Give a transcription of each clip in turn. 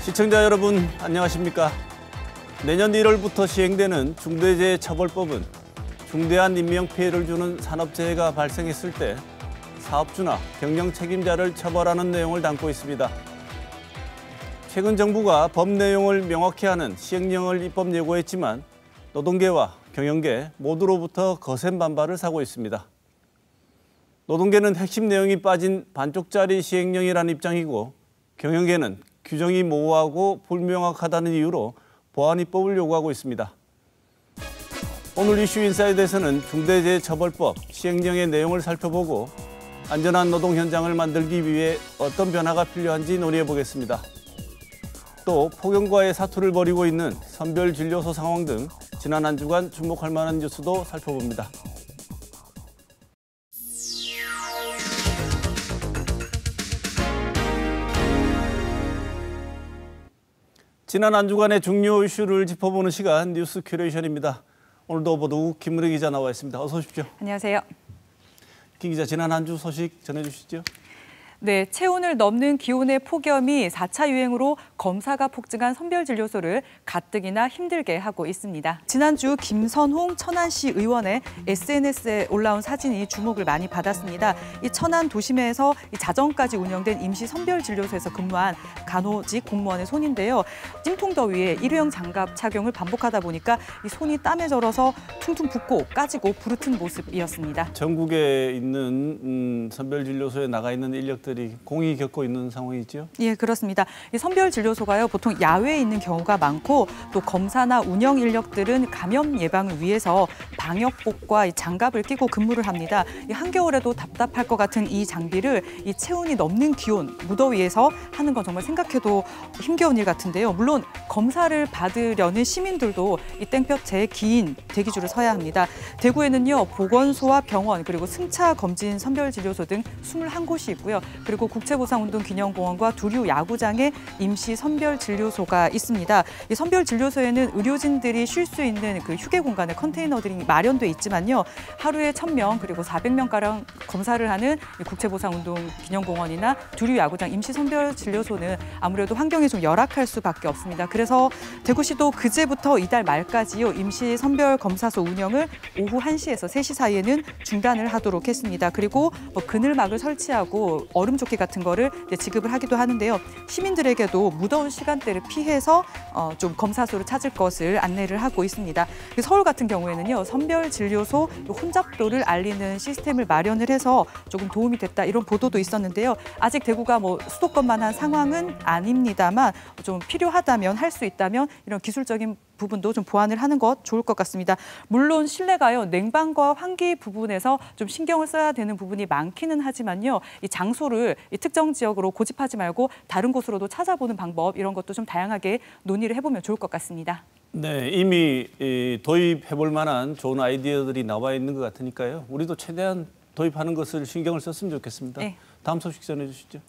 시청자 여러분 안녕하십니까? 내년 1월부터 시행되는 중대재해처벌법은 중대한 인명피해를 주는 산업재해가 발생했을 때 사업주나 경영 책임자를 처벌하는 내용을 담고 있습니다. 최근 정부가 법 내용을 명확히 하는 시행령을 입법 예고했지만 노동계와 경영계 모두로부터 거센 반발을 사고 있습니다. 노동계는 핵심 내용이 빠진 반쪽짜리 시행령이라는 입장이고 경영계는 규정이 모호하고 불명확하다는 이유로 보완 입법을 요구하고 있습니다. 오늘 이슈 인사이드에서는 중대재해처벌법 시행령의 내용을 살펴보고 안전한 노동 현장을 만들기 위해 어떤 변화가 필요한지 논의해보겠습니다. 또 폭염과의 사투를 벌이고 있는 선별진료소 상황 등 지난 한 주간 주목할 만한 뉴스도 살펴봅니다. 지난 한 주간의 중요 이슈를 짚어보는 시간 뉴스 큐레이션입니다. 오늘도 보도국 김은혜 기자 나와 있습니다. 어서 오십시오. 안녕하세요. 김 기자, 지난 한 주 소식 전해주시죠. 네, 체온을 넘는 기온의 폭염이 4차 유행으로 검사가 폭증한 선별진료소를 가뜩이나 힘들게 하고 있습니다. 지난주 김선홍 천안시 의원의 SNS에 올라온 사진이 주목을 많이 받았습니다. 이 천안 도심에서 자정까지 운영된 임시 선별진료소에서 근무한 간호직 공무원의 손인데요. 찜통더위에 일회용 장갑 착용을 반복하다 보니까 이 손이 땀에 절어서 퉁퉁 붓고 까지고 부르튼 모습이었습니다. 전국에 있는 선별진료소에 나가 있는 인력들이 공이 겪고 있는 상황이죠? 예, 그렇습니다. 이 선별진료소가요, 보통 야외에 있는 경우가 많고 또 검사나 운영 인력들은 감염 예방을 위해서 방역복과 장갑을 끼고 근무를 합니다. 이 한겨울에도 답답할 것 같은 이 장비를 이 체온이 넘는 기온, 무더위에서 하는 건 정말 생각해도 힘겨운 일 같은데요. 물론 검사를 받으려는 시민들도 이 땡볕에 긴 대기줄을 서야 합니다. 대구에는요, 보건소와 병원 그리고 승차 검진 선별진료소 등 21곳이 있고요. 그리고 국채보상운동기념공원과 두류 야구장에 임시 선별진료소가 있습니다. 이 선별진료소에는 의료진들이 쉴 수 있는 그 휴게 공간의 컨테이너들이 마련돼 있지만요. 하루에 1,000명 그리고 400명가량 검사를 하는 국채보상운동기념공원이나 두류 야구장 임시 선별진료소는 아무래도 환경이 좀 열악할 수밖에 없습니다. 그래서 대구시도 그제부터 이달 말까지요, 임시 선별검사소 운영을 오후 1시에서 3시 사이에는 중단을 하도록 했습니다. 그리고 그늘막을 설치하고 얼음조끼 같은 거를 지급을 하기도 하는데요. 시민들에게도 무더운 시간대를 피해서 좀 검사소를 찾을 것을 안내를 하고 있습니다. 서울 같은 경우에는요, 선별진료소 혼잡도를 알리는 시스템을 마련을 해서 조금 도움이 됐다 이런 보도도 있었는데요. 아직 대구가 수도권만한 상황은 아닙니다만 좀 필요하다면 할 수 있다면 이런 기술적인 부분도 좀 보완을 하는 것 좋을 것 같습니다. 물론 실내가요, 냉방과 환기 부분에서 좀 신경을 써야 되는 부분이 많기는 하지만요. 이 장소를 이 특정 지역으로 고집하지 말고 다른 곳으로도 찾아보는 방법 이런 것도 좀 다양하게 논의를 해보면 좋을 것 같습니다. 네, 이미 도입해볼 만한 좋은 아이디어들이 나와 있는 것 같으니까요. 우리도 최대한 도입하는 것을 신경을 썼으면 좋겠습니다. 네. 다음 소식 전해주시죠.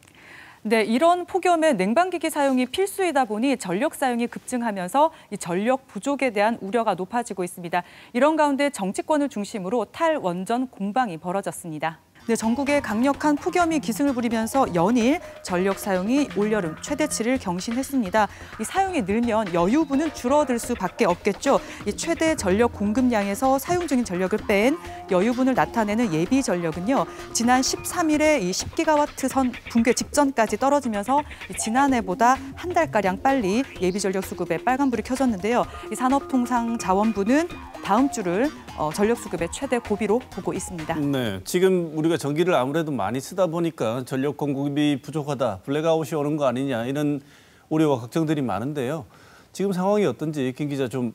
네, 이런 폭염에 냉방기기 사용이 필수이다 보니 전력 사용이 급증하면서 이 전력 부족에 대한 우려가 높아지고 있습니다. 이런 가운데 정치권을 중심으로 탈원전 공방이 벌어졌습니다. 네, 전국에 강력한 폭염이 기승을 부리면서 연일 전력 사용이 올여름 최대치를 경신했습니다. 이 사용이 늘면 여유분은 줄어들 수밖에 없겠죠. 이 최대 전력 공급량에서 사용 중인 전력을 뺀 여유분을 나타내는 예비 전력은요, 지난 13일에 이 10기가와트 선 붕괴 직전까지 떨어지면서 지난해보다 한 달가량 빨리 예비 전력 수급에 빨간불이 켜졌는데요. 이 산업통상자원부는 다음 주를 전력 수급의 최대 고비로 보고 있습니다. 네, 지금 우리가 전기를 아무래도 많이 쓰다 보니까 전력 공급이 부족하다, 블랙아웃이 오는 거 아니냐 이런 우려와 걱정들이 많은데요. 지금 상황이 어떤지 김 기자 좀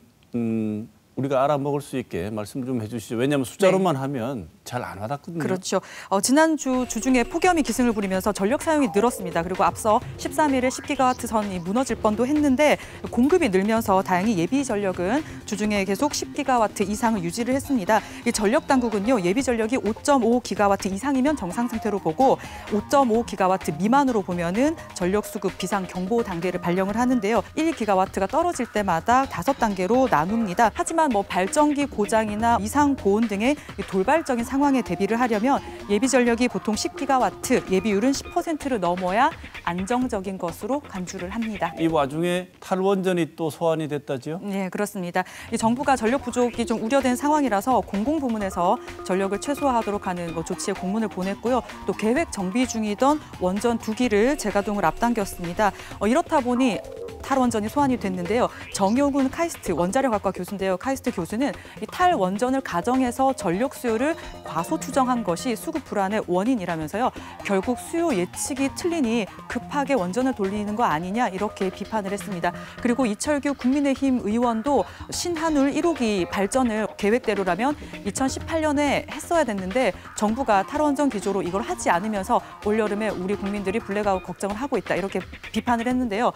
우리가 알아먹을 수 있게 말씀 좀 해주시죠. 왜냐하면 숫자로만 하면 잘 안 와닿거든요. 그렇죠. 지난주 주중에 폭염이 기승을 부리면서 전력 사용이 늘었습니다. 그리고 앞서 13일에 10기가와트 선이 무너질 뻔도 했는데 공급이 늘면서 다행히 예비 전력은 주중에 계속 10기가와트 이상을 유지를 했습니다. 이 전력 당국은요, 예비 전력이 5.5기가와트 이상이면 정상 상태로 보고 5.5기가와트 미만으로 보면은 전력 수급 비상 경보 단계를 발령을 하는데요. 1기가와트가 떨어질 때마다 5단계로 나눕니다. 하지만 발전기 고장이나 이상 고온 등의 돌발적인 상황 상황에 대비를 하려면 예비 전력이 보통 10기가와트, 예비율은 10%를 넘어야 안정적인 것으로 간주를 합니다. 이 와중에 탈원전이 또 소환이 됐다지요? 네, 그렇습니다. 이 정부가 전력 부족이 좀 우려된 상황이라서 공공부문에서 전력을 최소화하도록 하는 조치에 공문을 보냈고요. 또 계획 정비 중이던 원전 2기를 재가동을 앞당겼습니다. 이렇다 보니 탈원전이 소환이 됐는데요. 정효군 카이스트 원자력학과 교수인데요. 카이스트 교수는 이 탈원전을 가정해서 전력 수요를 과소 추정한 것이 수급 불안의 원인이라면서요. 결국 수요 예측이 틀리니 급하게 원전을 돌리는 거 아니냐 이렇게 비판을 했습니다. 그리고 이철규 국민의힘 의원도 신한울 1호기 발전을 계획대로라면 2018년에 했어야 됐는데 정부가 탈원전 기조로 이걸 하지 않으면서 올여름에 우리 국민들이 블랙아웃 걱정을 하고 있다 이렇게 비판을 했는데요.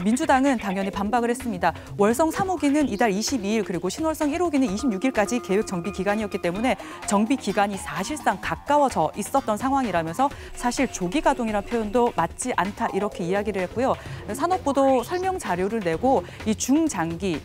민주당은 당연히 반박을 했습니다. 월성 3호기는 이달 22일 그리고 신월성 1호기는 26일까지 계획 정비 기간이었기 때문에 정비 기간이 사실상 가까워져 있었던 상황이라면서 사실 조기 가동이라는 표현도 맞지 않다 이렇게 이야기를 했고요. 산업부도 설명 자료를 내고 이 중장기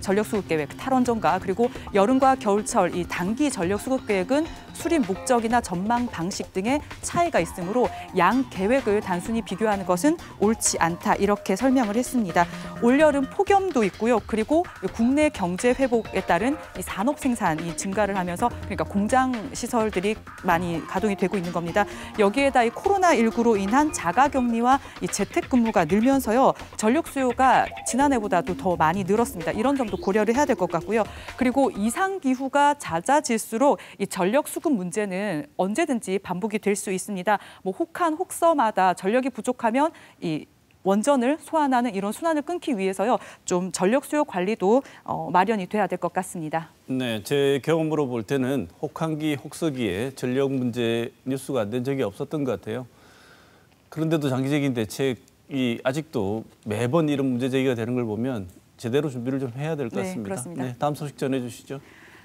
전력 수급 계획, 탈원전과 그리고 여름과 겨울철 이 단기 전력 수급 계획은 수립 목적이나 전망 방식 등의 차이가 있으므로 양 계획을 단순히 비교하는 것은 옳지 않다 이렇게 설명을 했습니다. 올여름 폭염도 있고요. 그리고 국내 경제 회복에 따른 이 산업 생산이 증가를 하면서 그러니까 공장 시설들이 많이 가동이 되고 있는 겁니다. 여기에다 이 코로나19로 인한 자가격리와 이 재택근무가 늘면서요. 전력 수요가 지난해보다도 더 많이 늘었습니다. 이런 점도 고려를 해야 될 것 같고요. 그리고 이상기후가 잦아질수록 이 전력 수급 문제는 언제든지 반복이 될 수 있습니다. 혹한 혹서마다 전력이 부족하면 이 원전을 소환하는 이런 순환을 끊기 위해서요. 좀 전력 수요 관리도 마련이 돼야 될 것 같습니다. 네, 제 경험으로 볼 때는 혹한기, 혹서기에 전력 문제 뉴스가 안 된 적이 없었던 것 같아요. 그런데도 장기적인 대책이 아직도 매번 이런 문제 제기가 되는 걸 보면 제대로 준비를 좀 해야 될 것 같습니다. 네, 그렇습니다. 네, 다음 소식 전해주시죠.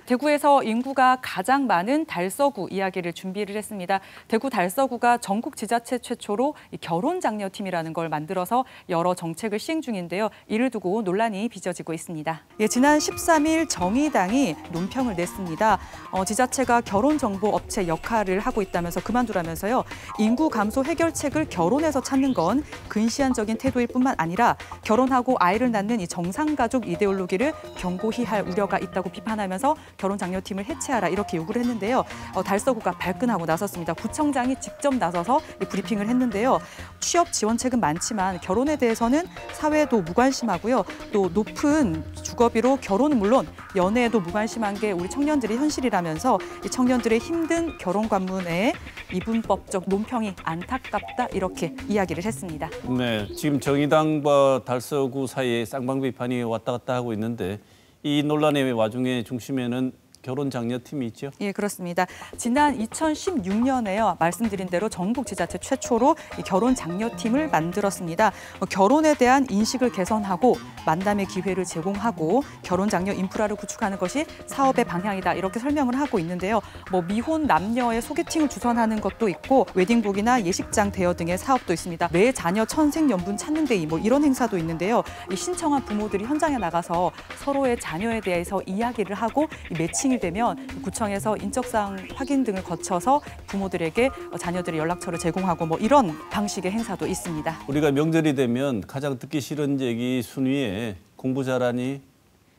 대구에서 인구가 가장 많은 달서구 이야기를 준비를 했습니다. 대구 달서구가 전국 지자체 최초로 결혼 장려팀이라는 걸 만들어서 여러 정책을 시행 중인데요. 이를 두고 논란이 빚어지고 있습니다. 지난 13일 정의당이 논평을 냈습니다. 지자체가 결혼 정보 업체 역할을 하고 있다면서 그만두라면서요. 인구 감소 해결책을 결혼에서 찾는 건 근시안적인 태도일 뿐만 아니라 결혼하고 아이를 낳는 이 정상가족 이데올로기를 경고히 할 우려가 있다고 비판하면서 결혼 장려팀을 해체하라 이렇게 요구를 했는데요. 달서구가 발끈하고 나섰습니다. 구청장이 직접 나서서 브리핑을 했는데요. 취업 지원책은 많지만 결혼에 대해서는 사회도 무관심하고요. 또 높은 주거비로 결혼은 물론 연애에도 무관심한 게 우리 청년들의 현실이라면서 이 청년들의 힘든 결혼 관문에 이분법적 논평이 안타깝다 이렇게 이야기를 했습니다. 네, 지금 정의당과 달서구 사이에 쌍방비판이 왔다 갔다 하고 있는데 이 논란의 와중에 중심에는 결혼 장려팀이 있죠? 예, 그렇습니다. 지난 2016년에요. 말씀드린 대로 전국 지자체 최초로 이 결혼 장려팀을 만들었습니다. 결혼에 대한 인식을 개선하고 만남의 기회를 제공하고 결혼 장려 인프라를 구축하는 것이 사업의 방향이다. 이렇게 설명을 하고 있는데요. 미혼 남녀의 소개팅을 주선하는 것도 있고 웨딩북이나 예식장 대여 등의 사업도 있습니다. 매 자녀 천생연분 찾는 데이 이런 행사도 있는데요. 이 신청한 부모들이 현장에 나가서 서로의 자녀에 대해서 이야기를 하고 이 매칭이 되면 구청에서 인적사항 확인 등을 거쳐서 부모들에게 자녀들의 연락처를 제공하고 이런 방식의 행사도 있습니다. 우리가 명절이 되면 가장 듣기 싫은 얘기 순위에 공부 잘하니,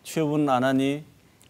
취업은 안 하니,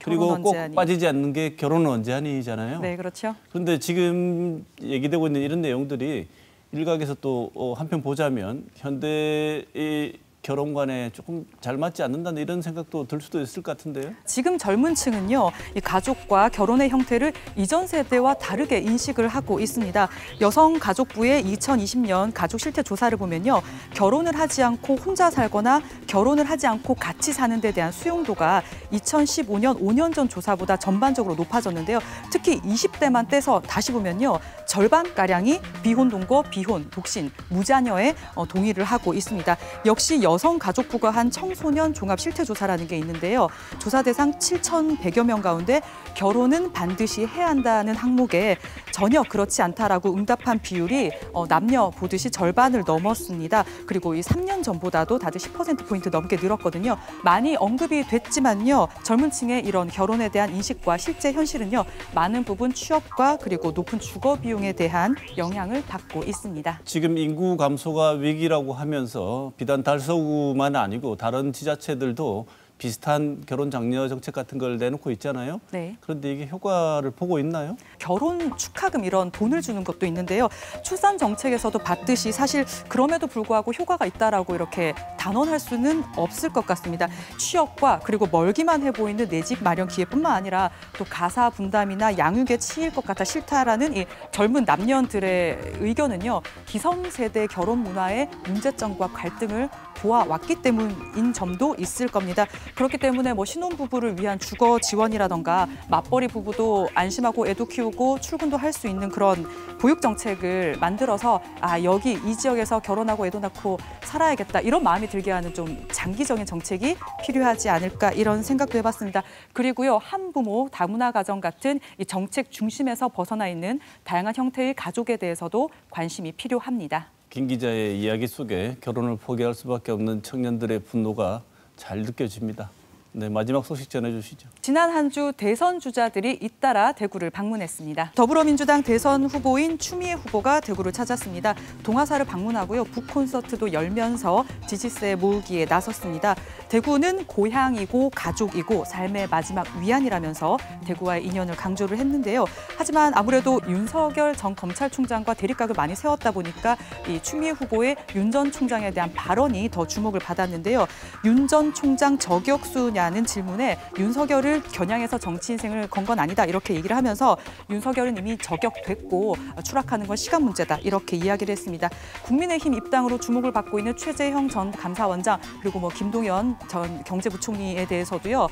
그리고 꼭 하니. 빠지지 않는 게 결혼은 언제 하니잖아요. 네, 그렇죠. 그런데 지금 얘기되고 있는 이런 내용들이 일각에서 또 한편 보자면 현대의 결혼관에 조금 잘 맞지 않는다는 이런 생각도 들 수도 있을 것 같은데요. 지금 젊은 층은요, 이 가족과 결혼의 형태를 이전 세대와 다르게 인식을 하고 있습니다. 여성가족부의 2020년 가족 실태 조사를 보면요, 결혼을 하지 않고 혼자 살거나 결혼을 하지 않고 같이 사는 데 대한 수용도가 2015년 5년 전 조사보다 전반적으로 높아졌는데요. 특히 20대만 떼서 다시 보면요, 절반가량이 비혼 동거, 비혼, 독신, 무자녀에 동의를 하고 있습니다. 역시 여성가족부가 한 청소년 종합 실태조사라는 게 있는데요. 조사 대상 7,100여 명 가운데 결혼은 반드시 해야 한다는 항목에 전혀 그렇지 않다라고 응답한 비율이 남녀 보듯이 절반을 넘었습니다. 그리고 이 3년 전보다도 다들 10%포인트 넘게 늘었거든요. 많이 언급이 됐지만요. 젊은 층의 이런 결혼에 대한 인식과 실제 현실은요. 많은 부분 취업과 그리고 높은 주거 비용에 대한 영향을 받고 있습니다. 지금 인구 감소가 위기라고 하면서 비단 달서구만 아니고 다른 지자체들도 비슷한 결혼 장려 정책 같은 걸 내놓고 있잖아요. 네. 그런데 이게 효과를 보고 있나요? 결혼 축하금 이런 돈을 주는 것도 있는데요. 출산 정책에서도 받듯이 사실 그럼에도 불구하고 효과가 있다라고 이렇게 단언할 수는 없을 것 같습니다. 취업과 그리고 멀기만 해 보이는 내 집 마련 기회뿐만 아니라 또 가사 분담이나 양육에 치일 것 같아 싫다라는 이 젊은 남녀들의 의견은요. 기성세대 결혼 문화의 문제점과 갈등을 보아왔기 때문인 점도 있을 겁니다. 그렇기 때문에 뭐 신혼부부를 위한 주거 지원이라던가 맞벌이 부부도 안심하고 애도 키우고 출근도 할 수 있는 그런 보육 정책을 만들어서 여기 이 지역에서 결혼하고 애도 낳고 살아야겠다 이런 마음이 들게 하는 좀 장기적인 정책이 필요하지 않을까 이런 생각도 해봤습니다. 그리고요 한부모 다문화 가정 같은 이 정책 중심에서 벗어나 있는 다양한 형태의 가족에 대해서도 관심이 필요합니다. 김 기자의 이야기 속에 결혼을 포기할 수밖에 없는 청년들의 분노가 잘 느껴집니다. 네, 마지막 소식 전해주시죠. 지난 한 주 대선 주자들이 잇따라 대구를 방문했습니다. 더불어민주당 대선 후보인 추미애 후보가 대구를 찾았습니다. 동화사를 방문하고요. 북콘서트도 열면서 지지세 모으기에 나섰습니다. 대구는 고향이고 가족이고 삶의 마지막 위안이라면서 대구와의 인연을 강조를 했는데요. 하지만 아무래도 윤석열 전 검찰총장과 대립각을 많이 세웠다 보니까 이 추미애 후보의 윤 전 총장에 대한 발언이 더 주목을 받았는데요. 윤 전 총장 저격수냐는 질문에 윤석열을 겨냥해서 정치 인생을 건 건 아니다 이렇게 얘기를 하면서 윤석열은 이미 저격됐고 추락하는 건 시간 문제다 이렇게 이야기를 했습니다. 국민의힘 입당으로 주목을 받고 있는 최재형 전 감사원장 그리고 뭐 김동연 전 경제부총리에 대해서도요.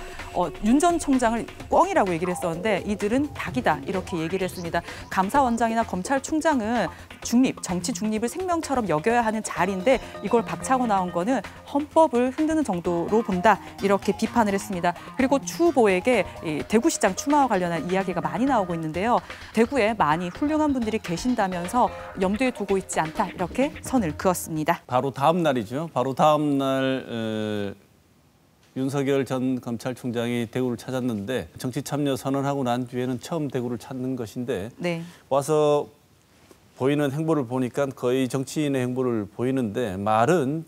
윤 전 총장을 꿩이라고 얘기를 했었는데 이들은 닭이다 이렇게 얘기를 했습니다. 감사원장이나 검찰총장은 중립, 정치 중립을 생명처럼 여겨야 하는 자리인데 이걸 박차고 나온 거는 헌법을 흔드는 정도로 본다 이렇게 비판을 했습니다. 그리고 추 후보에게 대구시장 출마와 관련한 이야기가 많이 나오고 있는데요. 대구에 많이 훌륭한 분들이 계신다면서 염두에 두고 있지 않다 이렇게 선을 그었습니다. 바로 다음 날이죠. 바로 다음 날 윤석열 전 검찰총장이 대구를 찾았는데 정치 참여 선언하고 난 뒤에는 처음 대구를 찾는 것인데 네. 와서 보이는 행보를 보니까 거의 정치인의 행보를 보이는데 말은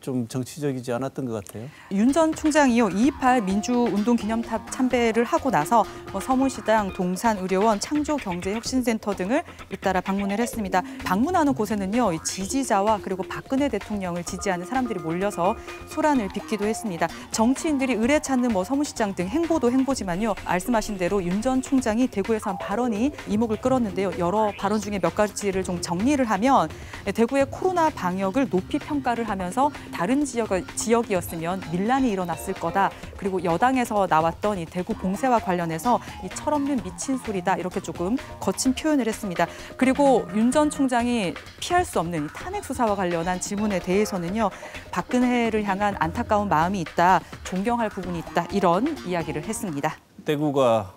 좀 정치적이지 않았던 것 같아요. 윤 전 총장이요. 2.28 민주운동 기념탑 참배를 하고 나서 서문시당, 동산의료원, 창조경제혁신센터 등을 잇따라 방문을 했습니다. 방문하는 곳에는요. 지지자와 그리고 박근혜 대통령을 지지하는 사람들이 몰려서 소란을 빚기도 했습니다. 정치인들이 의뢰 찾는 서문시장 등 행보도 행보지만요. 말씀하신 대로 윤 전 총장이 대구에서 한 발언이 이목을 끌었는데요. 여러 발언 중에 몇 가지를 좀 정리를 하면 대구의 코로나 방역을 높이 평가를 하면서 다른 지역이었으면 밀란이 일어났을 거다. 그리고 여당에서 나왔던 이 대구 봉쇄와 관련해서 이 철없는 미친 소리다. 이렇게 조금 거친 표현을 했습니다. 그리고 윤 전 총장이 피할 수 없는 탄핵 수사와 관련한 질문에 대해서는요. 박근혜를 향한 안타까운 마음이 있다. 존경할 부분이 있다. 이런 이야기를 했습니다. 대구가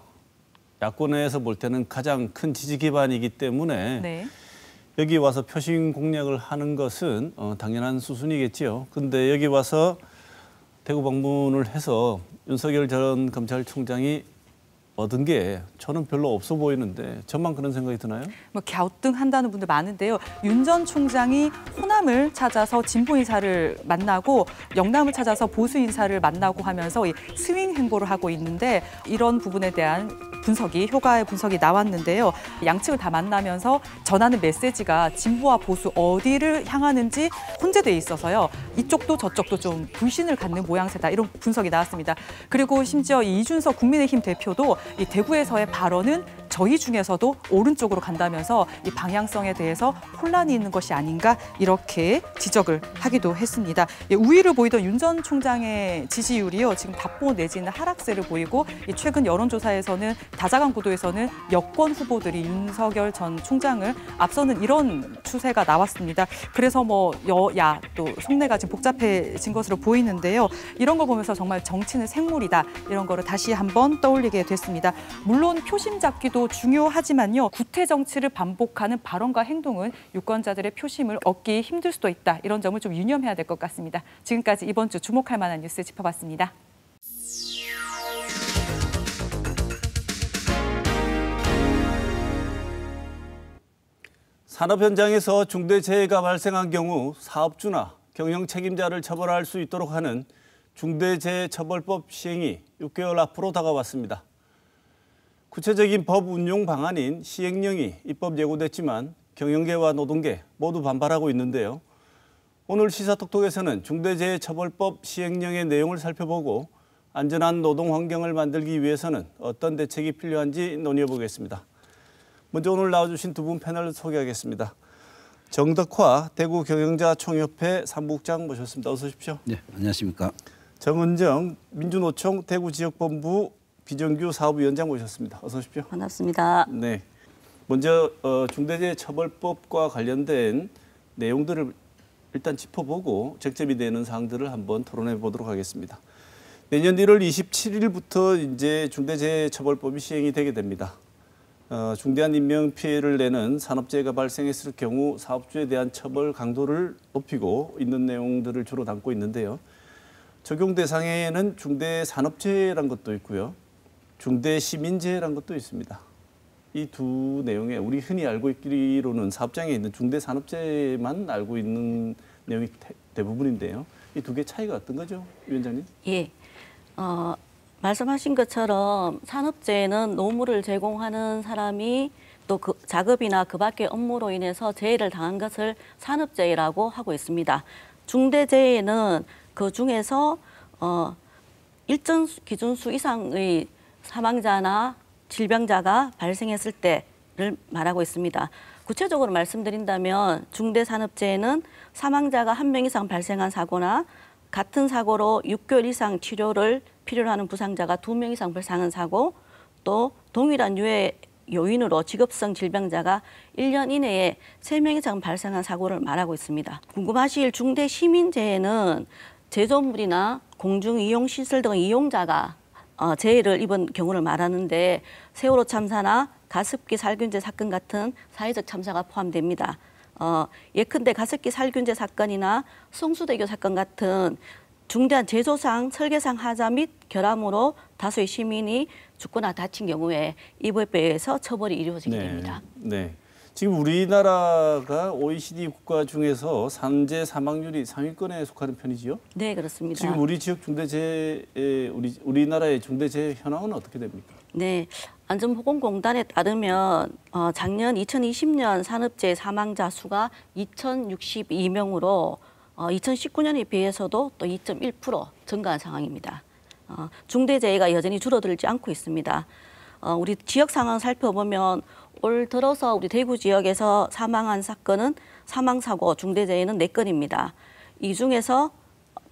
야권에서 볼 때는 가장 큰 지지 기반이기 때문에 네. 여기 와서 표심 공략을 하는 것은 당연한 수순이겠지요. 근데 여기 와서 대구 방문을 해서 윤석열 전 검찰총장이 얻은 게 저는 별로 없어 보이는데 저만 그런 생각이 드나요? 갸우뚱한다는 분들 많은데요. 윤 전 총장이 호남을 찾아서 진보 인사를 만나고 영남을 찾아서 보수 인사를 만나고 하면서 이 스윙 행보를 하고 있는데 이런 부분에 대한 분석이 효과의 분석이 나왔는데요. 양측을 다 만나면서 전하는 메시지가 진보와 보수 어디를 향하는지 혼재돼 있어서요. 이쪽도 저쪽도 좀 불신을 갖는 모양새다 이런 분석이 나왔습니다. 그리고 심지어 이준석 국민의힘 대표도 이 대구에서의 발언은 저희 중에서도 오른쪽으로 간다면서 이 방향성에 대해서 혼란이 있는 것이 아닌가 이렇게 지적을 하기도 했습니다. 우위를 보이던 윤 전 총장의 지지율이요 지금 답보 내지는 하락세를 보이고 최근 여론조사에서는 다자간 구도에서는 여권 후보들이 윤석열 전 총장을 앞서는 이런 추세가 나왔습니다. 그래서 뭐 여야 또 속내가 지금 복잡해진 것으로 보이는데요. 이런 걸 보면서 정말 정치는 생물이다 이런 거를 다시 한번 떠올리게 됐습니다. 물론 표심 잡기도 중요하지만요. 구태 정치를 반복하는 발언과 행동은 유권자들의 표심을 얻기 힘들 수도 있다. 이런 점을 좀 유념해야 될 것 같습니다. 지금까지 이번 주 주목할 만한 뉴스 짚어봤습니다. 산업 현장에서 중대재해가 발생한 경우 사업주나 경영 책임자를 처벌할 수 있도록 하는 중대재해처벌법 시행이 6개월 앞으로 다가왔습니다. 구체적인 법 운용 방안인 시행령이 입법 예고됐지만 경영계와 노동계 모두 반발하고 있는데요. 오늘 시사톡톡에서는 중대재해처벌법 시행령의 내용을 살펴보고 안전한 노동 환경을 만들기 위해서는 어떤 대책이 필요한지 논의해보겠습니다. 먼저 오늘 나와주신 두 분 패널 소개하겠습니다. 정덕화 대구경영자총협회 사무국장 모셨습니다. 어서 오십시오. 네, 안녕하십니까. 정은정 민주노총 대구지역본부 비정규 사업위원장 모셨습니다. 어서 오십시오. 반갑습니다. 네, 먼저 중대재해처벌법과 관련된 내용들을 일단 짚어보고 쟁점이 되는 사항들을 한번 토론해 보도록 하겠습니다. 내년 1월 27일부터 이제 중대재해처벌법이 시행이 되게 됩니다. 중대한 인명피해를 내는 산업재해가 발생했을 경우 사업주에 대한 처벌 강도를 높이고 있는 내용들을 주로 담고 있는데요. 적용 대상에는 중대산업재해라는 것도 있고요. 중대시민재해라는 것도 있습니다. 이 두 내용에 우리 흔히 알고 있기로는 사업장에 있는 중대산업재해만 알고 있는 내용이 대부분인데요. 이 두 개 차이가 어떤 거죠, 위원장님? 예, 말씀하신 것처럼 산업재해는 노무를 제공하는 사람이 또 그 작업이나 그 밖의 업무로 인해서 재해를 당한 것을 산업재해라고 하고 있습니다. 중대재해는 그 중에서 일정 기준수 이상의 사망자나 질병자가 발생했을 때를 말하고 있습니다. 구체적으로 말씀드린다면 중대산업재해는 사망자가 1명 이상 발생한 사고나 같은 사고로 6개월 이상 치료를 필요로 하는 부상자가 2명 이상 발생한 사고, 또 동일한 유해 요인으로 직업성 질병자가 1년 이내에 3명 이상 발생한 사고를 말하고 있습니다. 궁금하실 중대시민재해는 제조물이나 공중이용시설 등의 이용자가 재해를 입은 경우를 말하는데 세월호 참사나 가습기 살균제 사건 같은 사회적 참사가 포함됩니다. 예컨대 가습기 살균제 사건이나 성수대교 사건 같은 중대한 제조상, 설계상 하자 및 결함으로 다수의 시민이 죽거나 다친 경우에 이 법에 의해서 처벌이 이루어지게 됩니다. 네. 지금 우리나라가 OECD 국가 중에서 산재 사망률이 상위권에 속하는 편이지요? 네, 그렇습니다. 지금 우리 지역 중대재해, 우리나라의 중대재해 현황은 어떻게 됩니까? 네, 안전보건공단에 따르면 작년 2020년 산업재해 사망자 수가 2,062명으로 2019년에 비해서도 또 2.1% 증가한 상황입니다. 중대재해가 여전히 줄어들지 않고 있습니다. 우리 지역 상황 살펴보면 올 들어서 우리 대구 지역에서 사망한 사건은 사망사고 중대재해는 4건입니다. 이 중에서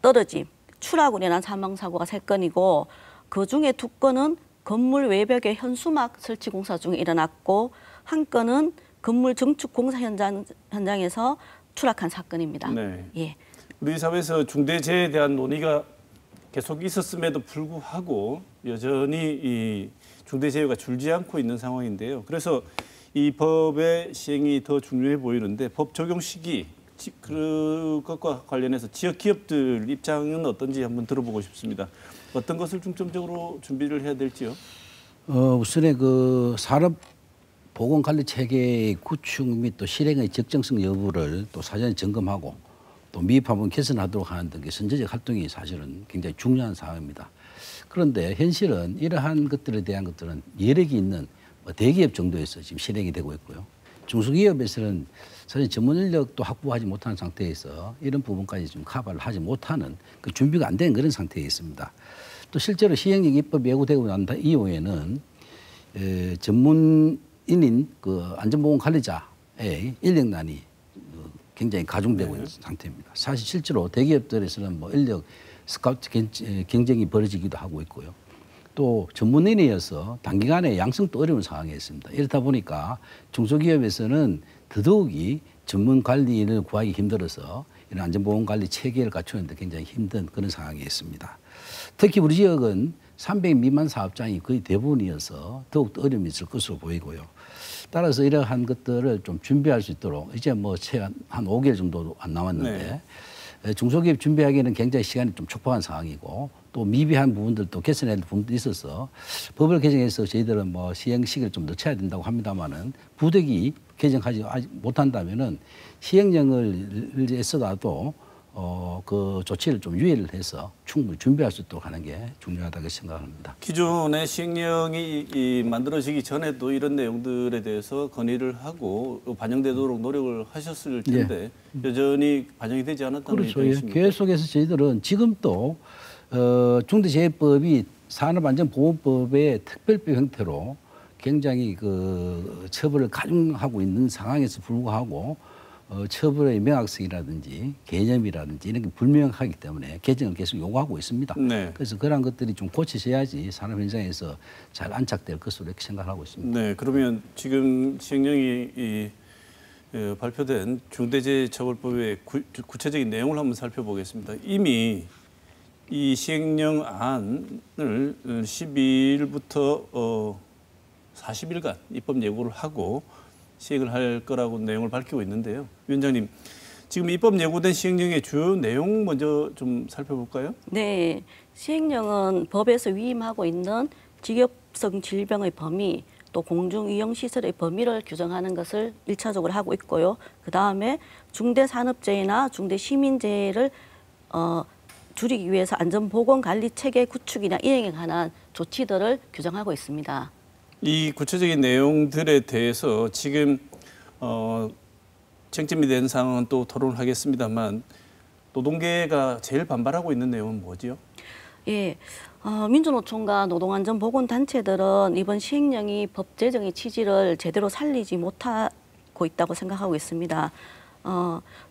떨어짐, 추락으로 인한 사망사고가 3건이고 그중에 2건은 건물 외벽에 현수막 설치 공사 중에 일어났고 한 건은 건물 증축 공사 현장에서 추락한 사건입니다. 네. 예. 우리 사회에서 중대재해에 대한 논의가 계속 있었음에도 불구하고 여전히 이 중대재해가 줄지 않고 있는 상황인데요. 그래서 이 법의 시행이 더 중요해 보이는데 법 적용 시기 그것과 관련해서 지역 기업들 입장은 어떤지 한번 들어보고 싶습니다. 어떤 것을 중점적으로 준비를 해야 될지요? 우선에 그 산업 보건 관리 체계의 구축 및 또 실행의 적정성 여부를 또 사전에 점검하고 또 미흡하면 개선하도록 하는 등의 선제적 활동이 사실은 굉장히 중요한 사항입니다. 그런데 현실은 이러한 것들에 대한 것들은 여력이 있는 대기업 정도에서 지금 실행이 되고 있고요. 중소기업에서는 사실 전문 인력도 확보하지 못한 상태에서 이런 부분까지 좀 커버를 하지 못하는 그 준비가 안 된 그런 상태에 있습니다. 또 실제로 시행령 입법 예고되고 난 이후에는 전문인인 그 안전보건관리자의 인력난이 굉장히 가중되고 있는 상태입니다. 사실 실제로 대기업들에서는 뭐 인력 스카우트 경쟁이 벌어지기도 하고 있고요. 또 전문인이어서 단기간에 양성도 어려운 상황에 있습니다. 이렇다 보니까 중소기업에서는 더더욱이 전문 관리인을 구하기 힘들어서 이런 안전보건관리 체계를 갖추는데 굉장히 힘든 그런 상황에 있습니다. 특히 우리 지역은 300 미만 사업장이 거의 대부분이어서 더욱더 어려움이 있을 것으로 보이고요. 따라서 이러한 것들을 좀 준비할 수 있도록 이제 뭐 한 5개월 정도 안 남았는데 중소기업 준비하기에는 굉장히 시간이 좀 촉박한 상황이고 또 미비한 부분들도 개선해야 될 부분도 있어서 법을 개정해서 저희들은 뭐 시행 시기를 좀 늦춰야 된다고 합니다만은 부득이 개정하지 못한다면은 시행령을 했어도 그 조치를 좀 유예를 해서 충분히 준비할 수 있도록 하는 게 중요하다고 생각합니다. 기존의 시행령이 만들어지기 전에도 이런 내용들에 대해서 건의를 하고 반영되도록 노력을 하셨을 텐데 여전히 반영이 되지 않았다는 그렇죠. 입장이십니까? 계속해서 저희들은 지금도 중대재해법이 산업안전보건법의 특별법 형태로 굉장히 그 처벌을 가중하고 있는 상황에서 불구하고 처벌의 명확성이라든지 개념이라든지 이런 게 불명확하기 때문에 개정을 계속 요구하고 있습니다. 네. 그래서 그런 것들이 좀 고쳐져야지 산업 현장에서 잘 안착될 것으로 이렇게 생각하고 있습니다. 네, 그러면 지금 시행령이 발표된 중대재해처벌법의 구체적인 내용을 한번 살펴보겠습니다. 이미 이 시행령 안을 12일부터 40일간 입법 예고를 하고 시행을 할 거라고 내용을 밝히고 있는데요. 위원장님, 지금 입법 예고된 시행령의 주요 내용 먼저 좀 살펴볼까요? 네, 시행령은 법에서 위임하고 있는 직업성 질병의 범위, 또 공중이용시설의 범위를 규정하는 것을 1차적으로 하고 있고요. 그다음에 중대산업재해나 중대시민재해를 줄이기 위해서 안전보건관리체계 구축이나 이행에 관한 조치들을 규정하고 있습니다. 이 구체적인 내용들에 대해서 지금 쟁점이 된 상황은 또 토론을 하겠습니다만 노동계가 제일 반발하고 있는 내용은 뭐지요? 예, 민주노총과 노동안전보건단체들은 이번 시행령이 법 제정의 취지를 제대로 살리지 못하고 있다고 생각하고 있습니다.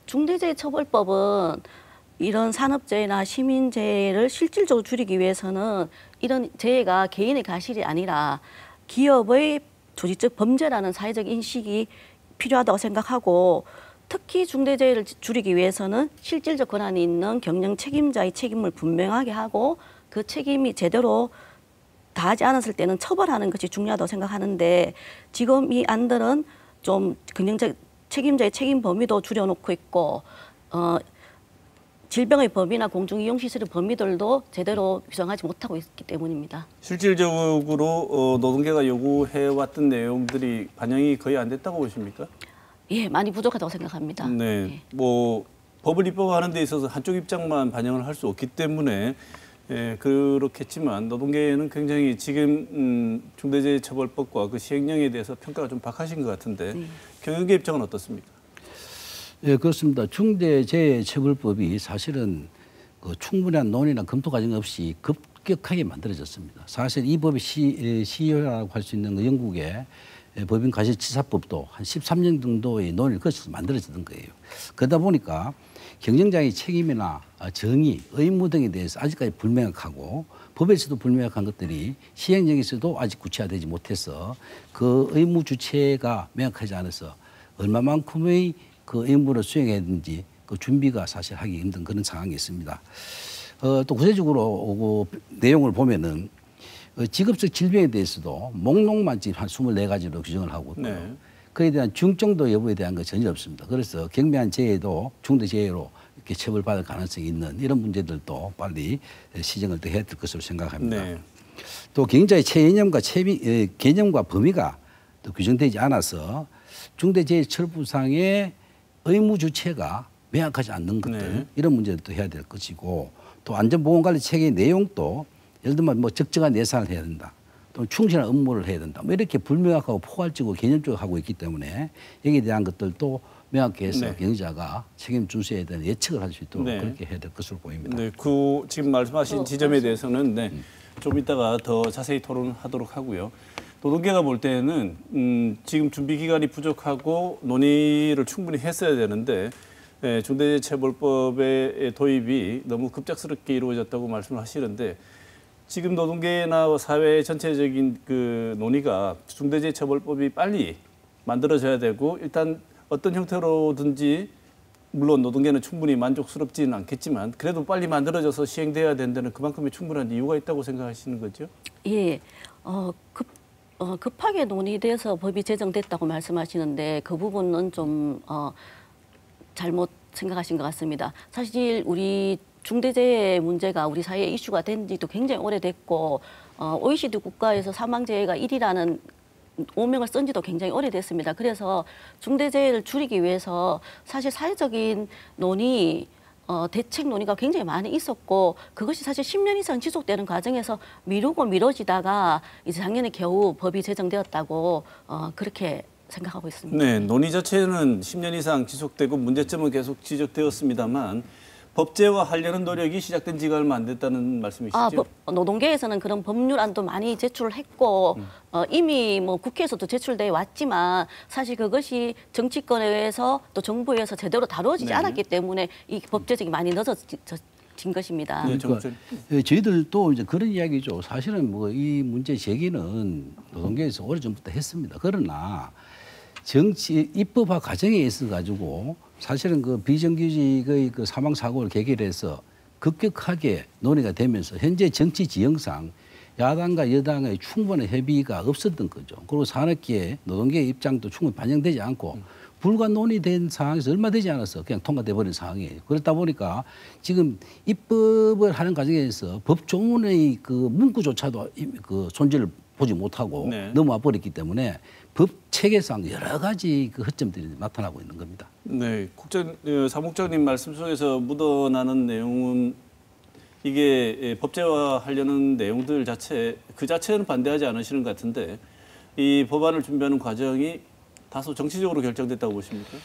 중대재해처벌법은 이런 산업재해나 시민재해를 실질적으로 줄이기 위해서는 이런 재해가 개인의 과실이 아니라 기업의 조직적 범죄라는 사회적 인식이 필요하다고 생각하고 특히 중대재해를 줄이기 위해서는 실질적 권한이 있는 경영 책임자의 책임을 분명하게 하고 그 책임이 제대로 다하지 않았을 때는 처벌하는 것이 중요하다고 생각하는데 지금 이 안들은 좀 경영적 책임자의 책임 범위도 줄여놓고 있고 질병의 범위나 공중이용시설의 범위들도 제대로 규정하지 못하고 있기 때문입니다. 실질적으로 노동계가 요구해왔던 내용들이 반영이 거의 안 됐다고 보십니까? 예, 많이 부족하다고 생각합니다. 네, 예. 뭐 법을 입법하는 데 있어서 한쪽 입장만 반영을 할 수 없기 때문에 그렇겠지만 노동계는 굉장히 지금 중대재해처벌법과 그 시행령에 대해서 평가가 좀 박하신 것 같은데 경영계 입장은 어떻습니까? 예, 그렇습니다. 중대재해처벌법이 사실은 그 충분한 논의나 검토 과정 없이 급격하게 만들어졌습니다. 사실 이 법의 시효라고 할 수 있는 그 영국의 법인 과실치사법도 한 13년 정도의 논의를 거쳐서 만들어졌던 거예요. 그러다 보니까 경영자의 책임이나 정의, 의무 등에 대해서 아직까지 불명확하고 법에서도 불명확한 것들이 시행령에서도 아직 구체화되지 못해서 그 의무 주체가 명확하지 않아서 얼마만큼의 그 의무를 수행해야 되는지 그 준비가 사실 하기 힘든 그런 상황이 있습니다. 또 구체적으로 그 내용을 보면은 직업적 질병에 대해서도 목록만 지금 한 24가지로 규정을 하고 있고요. 네. 그에 대한 중증도 여부에 대한 건 전혀 없습니다. 그래서 경미한 재해도 중대재해로 이렇게 처벌받을 가능성이 있는 이런 문제들도 빨리 시정을 더 해야 될 것으로 생각합니다. 네. 또 경영자의 개념과 범위가 또 규정되지 않아서 중대재해처벌법상의 의무 주체가 명확하지 않는 것들 네. 이런 문제도 해야 될 것이고 또 안전보건관리 체계의 내용도 예를 들면 뭐 적정한 예산을 해야 된다. 또 충실한 업무를 해야 된다. 뭐 이렇게 불명확하고 포괄적이고 개념적으로 하고 있기 때문에 여기에 대한 것들도 명확히 해서 네. 경영자가 책임 준수에 대한 예측을 할 수 있도록 네. 그렇게 해야 될 것으로 보입니다. 네, 지금 말씀하신 지점에 대해서는 좀 이따가 더 자세히 토론하도록 하고요. 노동계가 볼 때는 지금 준비 기간이 부족하고 논의를 충분히 했어야 되는데 중대재해처벌법의 도입이 너무 급작스럽게 이루어졌다고 말씀을 하시는데 지금 노동계나 사회 전체적인 그 논의가 중대재해처벌법이 빨리 만들어져야 되고 일단 어떤 형태로든지 물론 노동계는 충분히 만족스럽지는 않겠지만 그래도 빨리 만들어져서 시행돼야 된다는 그만큼의 충분한 이유가 있다고 생각하시는 거죠? 예, 급하게 논의돼서 법이 제정됐다고 말씀하시는데 그 부분은 좀 잘못 생각하신 것 같습니다. 사실 우리 중대재해 문제가 우리 사회에 이슈가 된 지도 굉장히 오래됐고 OECD 국가에서 사망재해가 1위라는 오명을 쓴 지도 굉장히 오래됐습니다. 그래서 중대재해를 줄이기 위해서 사실 사회적인 논의, 대책 논의가 굉장히 많이 있었고 그것이 사실 10년 이상 지속되는 과정에서 미루고 미뤄지다가 이제 작년에 겨우 법이 제정되었다고 그렇게 생각하고 있습니다. 네, 논의 자체는 10년 이상 지속되고 문제점은 계속 지적되었습니다만 법제화하려는 노력이 시작된 지가 얼마 안 됐다는 말씀이시죠? 노동계에서는 그런 법률안도 많이 제출을 했고 이미 뭐 국회에서도 제출돼 왔지만 사실 그것이 정치권에서 또 정부에서 제대로 다뤄지지 않았기 때문에 이 법 제정이 많이 늦어진 것입니다. 네, 그러니까 저희들도 이제 그런 이야기죠. 사실은 뭐 이 문제 제기는 노동계에서 오래전부터 했습니다. 그러나 정치 입법화 과정에 있어 가지고 사실은 그 비정규직의 그 사망 사고를 계기해서 급격하게 논의가 되면서 현재 정치 지형상 야당과 여당의 충분한 협의가 없었던 거죠. 그리고 산업계, 노동계의 입장도 충분히 반영되지 않고 불과 논의된 상황에서 얼마 되지 않아서 그냥 통과돼 버린 상황이에요. 그렇다 보니까 지금 입법을 하는 과정에서 법조문의 그 문구조차도 그 손질을 보지 못하고 네. 넘어와 버렸기 때문에 법 체계상 여러 가지 그 허점들이 나타나고 있는 겁니다. 네, 사무국장님 말씀 속에서 묻어나는 내용은 이게 법제화하려는 내용들 그 자체는 반대하지 않으시는 것 같은데 이 법안을 준비하는 과정이 다소 정치적으로 결정됐다고 보십니까?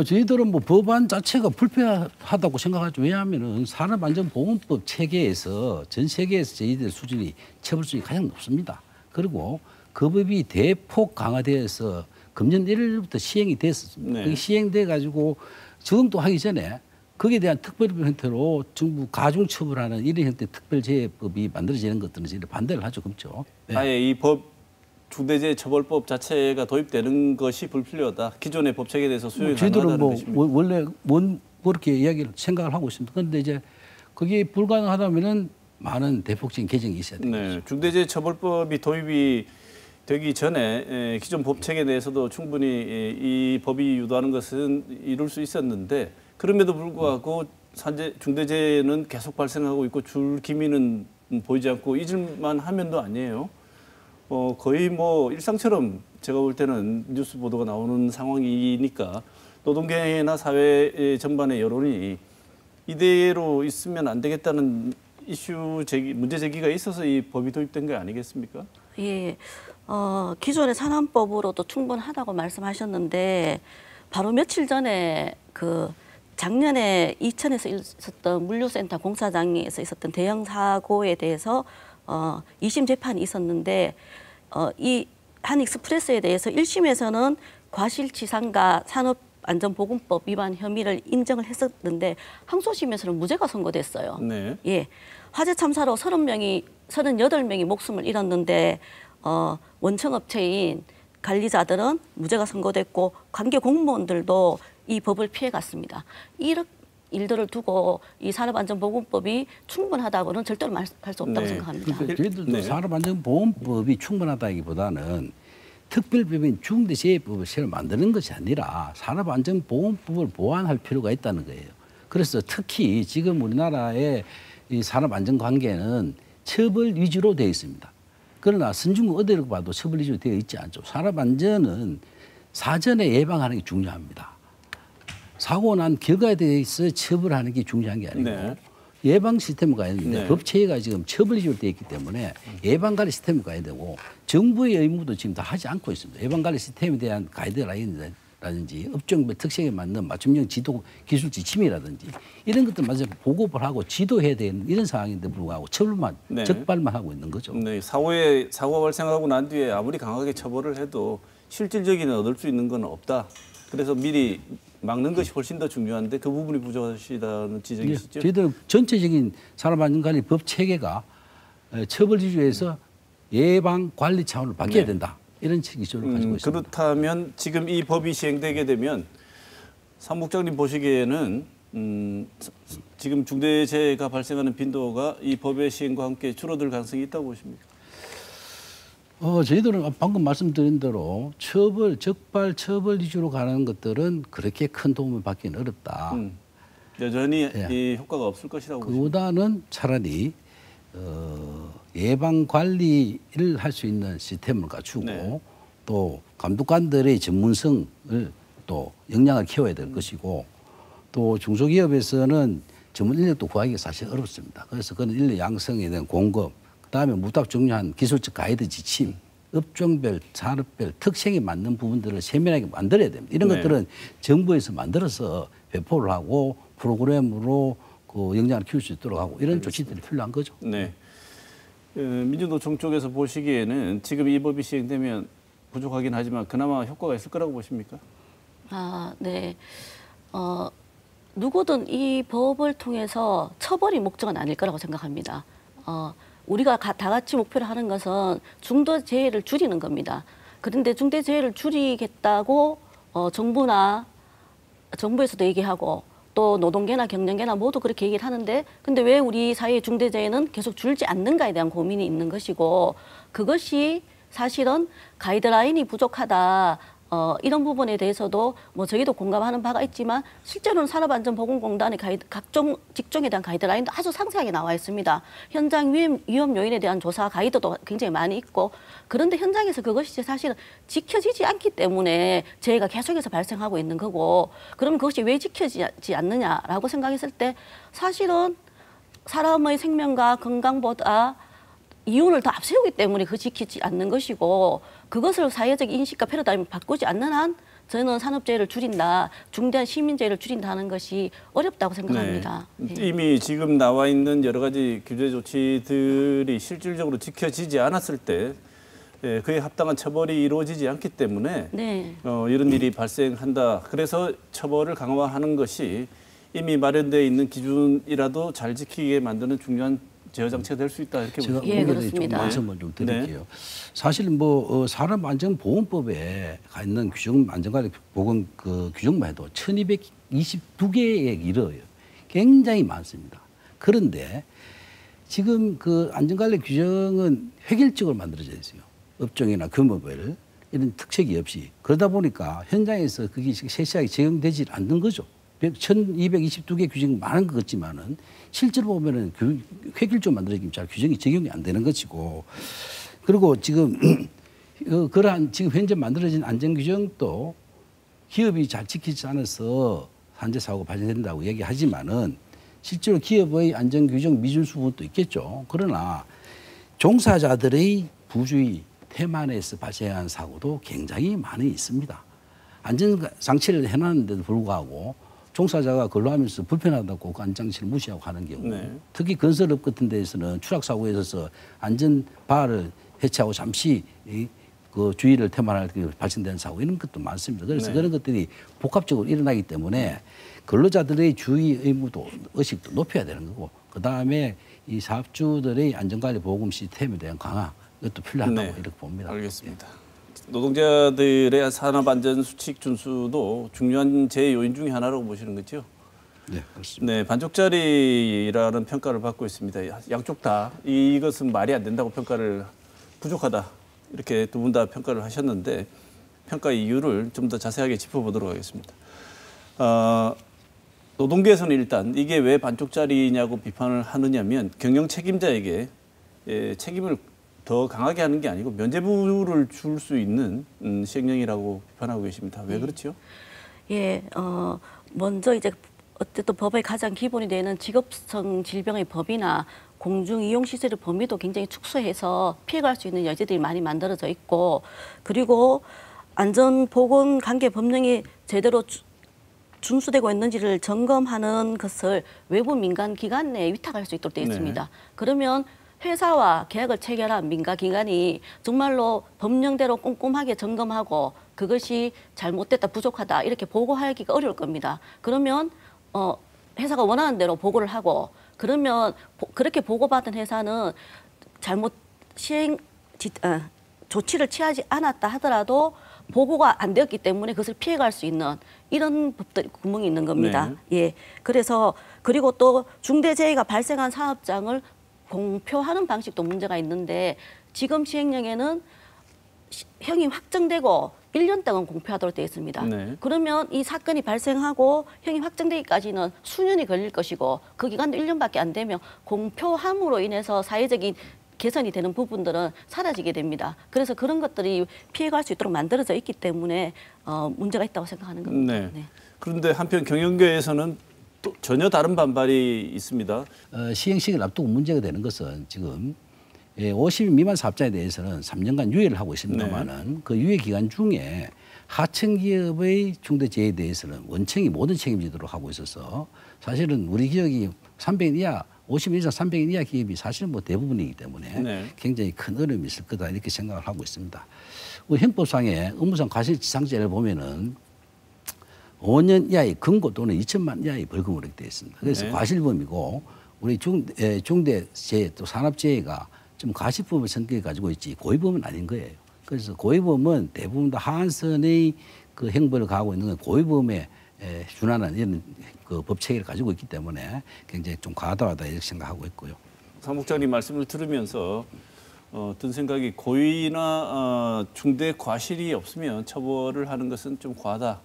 저희들은 뭐 법안 자체가 불필요하다고 생각하죠. 왜냐하면은 산업안전보건법 체계에서 전 세계에서 저희들 수준이 처벌 수준이 가장 높습니다. 그리고 그 법이 대폭 강화되어서 금년 1일부터 시행이 됐었습니다. 네. 그게 시행돼 가지고 적용도 하기 전에 거기에 대한 특별법 형태로 정부 가중처벌하는 이런 형태의 특별재해법이 만들어지는 것들은 저희들 반대를 하죠. 그렇죠. 네. 아예 이 중대재해처벌법 자체가 도입되는 것이 불필요하다. 기존의 법 체계에 대해서 수용이 저희들은 가능하다는 것입니다. 원래 그렇게 이야기를 생각을 하고 있습니다. 그런데 이제 그게 불가능하다면은 많은 대폭적인 개정이 있어야 됩니다. 네, 중대재해처벌법이 도입이 되기 전에 기존 법 체계 내에서도 충분히 이 법이 유도하는 것은 이룰 수 있었는데 그럼에도 불구하고 중대재해는 계속 발생하고 있고 줄 기미는 보이지 않고 잊을만 하면도 아니에요. 거의 뭐 일상처럼 제가 볼 때는 뉴스 보도가 나오는 상황이니까 노동계나 사회 전반의 여론이 이대로 있으면 안 되겠다는 문제 제기가 있어서 이 법이 도입된 게 아니겠습니까? 예, 기존의 산안법으로도 충분하다고 말씀하셨는데 바로 며칠 전에 작년에 이천에서 있었던 물류센터 공사장에서 있었던 대형 사고에 대해서 2심 재판이 있었는데 이 한익스프레스에 대해서 1심에서는 과실치상과 산업안전보건법 위반 혐의를 인정을 했었는데 항소심에서는 무죄가 선고됐어요. 네. 예, 화재 참사로 38명이 목숨을 잃었는데 원청업체인 관리자들은 무죄가 선고됐고 관계 공무원들도 이 법을 피해갔습니다. 이런 일들을 두고 이 산업안전보건법이 충분하다고는 절대로 말할 수 없다고 네. 생각합니다. 그러니까 저희들도 네. 산업안전보건법이 충분하다기보다는 특별법인 중대재해법을 새로 만드는 것이 아니라 산업안전보건법을 보완할 필요가 있다는 거예요. 그래서 특히 지금 우리나라의 이 산업안전관계는 처벌 위주로 되어 있습니다. 그러나 선진국 어디를 봐도 처벌 위주로 되어 있지 않죠. 산업안전은 사전에 예방하는 게 중요합니다. 사고 난 결과에 대해서 처벌하는 게 중요한 게 아니고 네. 예방 시스템을 가야 되는데 네. 법 체계가 지금 처벌 위주로 되어 있기 때문에 예방관리 시스템을 가야 되고 정부의 의무도 지금 다 하지 않고 있습니다. 예방관리 시스템에 대한 가이드라인이라든지 라든지 업종별 특성에 맞는 맞춤형 지도 기술 지침이라든지 이런 것들 마저 보급을 하고 지도해야 되는 이런 상황인데 불구하고 처벌만 네. 적발만 하고 있는 거죠. 네, 사고가 발생하고 난 뒤에 아무리 강하게 처벌을 해도 실질적인 얻을 수 있는 건 없다. 그래서 미리 막는 것이 훨씬 더 중요한데 그 부분이 부족하시다는 지적이시죠? 저희들 전체적인 산업안전관리법 체계가 처벌 기준에서 예방 관리 차원을 바뀌어야 네. 된다. 이런 기조를 가지고 있습니다. 그렇다면 지금 이 법이 시행되게 되면 사무국장님 보시기에는 지금 중대재해가 발생하는 빈도가 이 법의 시행과 함께 줄어들 가능성이 있다고 보십니까? 저희들은 방금 말씀드린 대로 적발 처벌 위주로 가는 것들은 그렇게 큰 도움을 받기는 어렵다. 여전히 예. 이 효과가 없을 것이라고 보십니까? 그보다는 차라리 예방 관리를 할 수 있는 시스템을 갖추고 네. 또 감독관들의 전문성을 또 역량을 키워야 될 것이고 또 중소기업에서는 전문 인력도 구하기가 사실 어렵습니다. 그래서 그런 인력 양성에 대한 공급, 그다음에 무척 중요한 기술적 가이드 지침, 업종별, 산업별 특성에 맞는 부분들을 세밀하게 만들어야 됩니다. 이런 네. 것들은 정부에서 만들어서 배포를 하고 프로그램으로 그 역량을 키울 수 있도록 하고 이런 조치들이 필요한 거죠. 네. 민주노총 쪽에서 보시기에는 지금 이 법이 시행되면 부족하긴 하지만 그나마 효과가 있을 거라고 보십니까? 네. 누구든 이 법을 통해서 처벌이 목적은 아닐 거라고 생각합니다. 우리가 다 같이 목표로 하는 것은 중대재해를 줄이는 겁니다. 그런데 중대재해를 줄이겠다고 정부에서도 얘기하고 또 노동계나 경영계나 모두 그렇게 얘기를 하는데 근데 왜 우리 사회의 중대재해는 계속 줄지 않는가에 대한 고민이 있는 것이고 그것이 사실은 가이드라인이 부족하다. 이런 부분에 대해서도 뭐 저희도 공감하는 바가 있지만 실제로는 산업안전보건공단의 각종 직종에 대한 가이드라인도 아주 상세하게 나와 있습니다. 현장 위험 요인에 대한 조사 가이드도 굉장히 많이 있고 그런데 현장에서 그것이 사실은 지켜지지 않기 때문에 재해가 계속해서 발생하고 있는 거고 그럼 그것이 왜 지켜지지 않느냐라고 생각했을 때 사실은 사람의 생명과 건강보다 이윤을 더 앞세우기 때문에 그 지키지 않는 것이고 그것을 사회적 인식과 패러다임을 바꾸지 않는 한 저는 산업재해를 줄인다, 중대한 시민재해를 줄인다는 것이 어렵다고 생각합니다. 네. 이미 지금 나와 있는 여러 가지 규제 조치들이 실질적으로 지켜지지 않았을 때 그에 합당한 처벌이 이루어지지 않기 때문에 네. 이런 일이 발생한다. 그래서 처벌을 강화하는 것이 이미 마련되어 있는 기준이라도 잘 지키게 만드는 중요한 제어 장치가 될 수 있다 이렇게 제가 보십니까? 예, 좀 그렇습니다. 말씀을 좀 드릴게요. 네. 사실 뭐 산업안전보건법에 가 있는 규정 안전관리 보건 그 규정만 해도 1,222개에 이르어요. 굉장히 많습니다. 그런데 지금 그 안전관리 규정은 획일적으로 만들어져 있어요. 업종이나 규모별 이런 특색이 없이 그러다 보니까 현장에서 그게 세세하게 적용되지 않는 거죠. 1,222개 규정이 많은 것 같지만은 실제로 보면은 획일적으로 만들어지면 잘 규정이 적용이 안 되는 것이고 그리고 지금 그러한 지금 현재 만들어진 안전 규정도 기업이 잘 지키지 않아서 산재 사고가 발생된다고 얘기하지만은 실제로 기업의 안전 규정 미준수 부분도 있겠죠. 그러나 종사자들의 부주의 태만에서 발생한 사고도 굉장히 많이 있습니다. 안전 장치를 해놨는데도 불구하고 종사자가 근로하면서 불편하다고 그 안전장치를 무시하고 하는 경우 네. 특히 건설업 같은 데에서는 추락사고에 있어서 안전바를 해체하고 잠시 그 주의를 태만할 때 발생되는 사고 이런 것도 많습니다. 그래서 네. 그런 것들이 복합적으로 일어나기 때문에 근로자들의 주의 의무도 의식도 높여야 되는 거고 그다음에 이 사업주들의 안전관리 보험 시스템에 대한 강화 이것도 필요하다고 네. 이렇게 봅니다. 알겠습니다. 노동자들의 산업안전수칙 준수도 중요한 재해 요인 중에 하나라고 보시는 거죠? 네, 그렇습니다. 네, 반쪽짜리라는 평가를 받고 있습니다. 양쪽 다 이것은 말이 안 된다고 평가를 부족하다 이렇게 두 분 다 평가를 하셨는데 평가 이유를 좀 더 자세하게 짚어보도록 하겠습니다. 노동계에서는 일단 이게 왜 반쪽짜리냐고 비판을 하느냐면 경영 책임자에게 책임을 더 강하게 하는 게 아니고 면죄부를 줄 수 있는 시행령이라고 비판하고 계십니다. 왜 그렇죠? 예, 먼저 이제 어쨌든 법의 가장 기본이 되는 직업성 질병의 법이나 공중이용시설의 범위도 굉장히 축소해서 피해갈 수 있는 여지들이 많이 만들어져 있고 그리고 안전보건관계 법령의 제대로 준수되고 있는지를 점검하는 것을 외부 민간 기관에 위탁할 수 있도록 되어 있습니다. 네. 그러면 회사와 계약을 체결한 민간 기관이 정말로 법령대로 꼼꼼하게 점검하고 그것이 잘못됐다, 부족하다 이렇게 보고하기가 어려울 겁니다. 그러면 회사가 원하는 대로 보고를 하고 그러면 그렇게 보고받은 회사는 잘못 조치를 취하지 않았다 하더라도 보고가 안 되었기 때문에 그것을 피해갈 수 있는 이런 법들이 구멍이 있는 겁니다. 네. 예. 그래서 그리고 또 중대재해가 발생한 사업장을 공표하는 방식도 문제가 있는데 지금 시행령에는 형이 확정되고 1년 동안 공표하도록 되어 있습니다. 네. 그러면 이 사건이 발생하고 형이 확정되기까지는 수년이 걸릴 것이고 그 기간도 1년밖에 안 되면 공표함으로 인해서 사회적인 개선이 되는 부분들은 사라지게 됩니다. 그래서 그런 것들이 피해갈 수 있도록 만들어져 있기 때문에 문제가 있다고 생각하는 겁니다. 네. 네. 그런데 한편 경영계에서는 또 전혀 다른 반발이 있습니다. 시행 시기를 앞두고 문제가 되는 것은 지금 50인 미만 사업자에 대해서는 3년간 유예를 하고 있습니다만은 그 유예 기간 중에 하청 기업의 중대재해에 대해서는 원청이 모든 책임지도록 하고 있어서 사실은 우리 기업이 300인 이하 50인 이상 300인 이하 기업이 사실은 뭐 대부분이기 때문에 네. 굉장히 큰 어려움이 있을 거다 이렇게 생각을 하고 있습니다. 우리 형법상의 업무상 과실치상죄를 보면은 5년 이하의 금고 또는 2천만 이하의 벌금으로 이렇게 되어 있습니다. 그래서 네. 과실범이고 우리 중대재해 또 산업재해가 좀 과실범의 성격을 가지고 있지 고의범은 아닌 거예요. 그래서 고의범은 대부분 다 하한선의 그 형벌을 가하고 있는 건 고의범에 준하는 이런 그 법 체계를 가지고 있기 때문에 굉장히 좀 과다하다 이렇게 생각하고 있고요. 사무국장님 말씀을 들으면서 든 생각이 고의나 중대 과실이 없으면 처벌을 하는 것은 좀 과하다.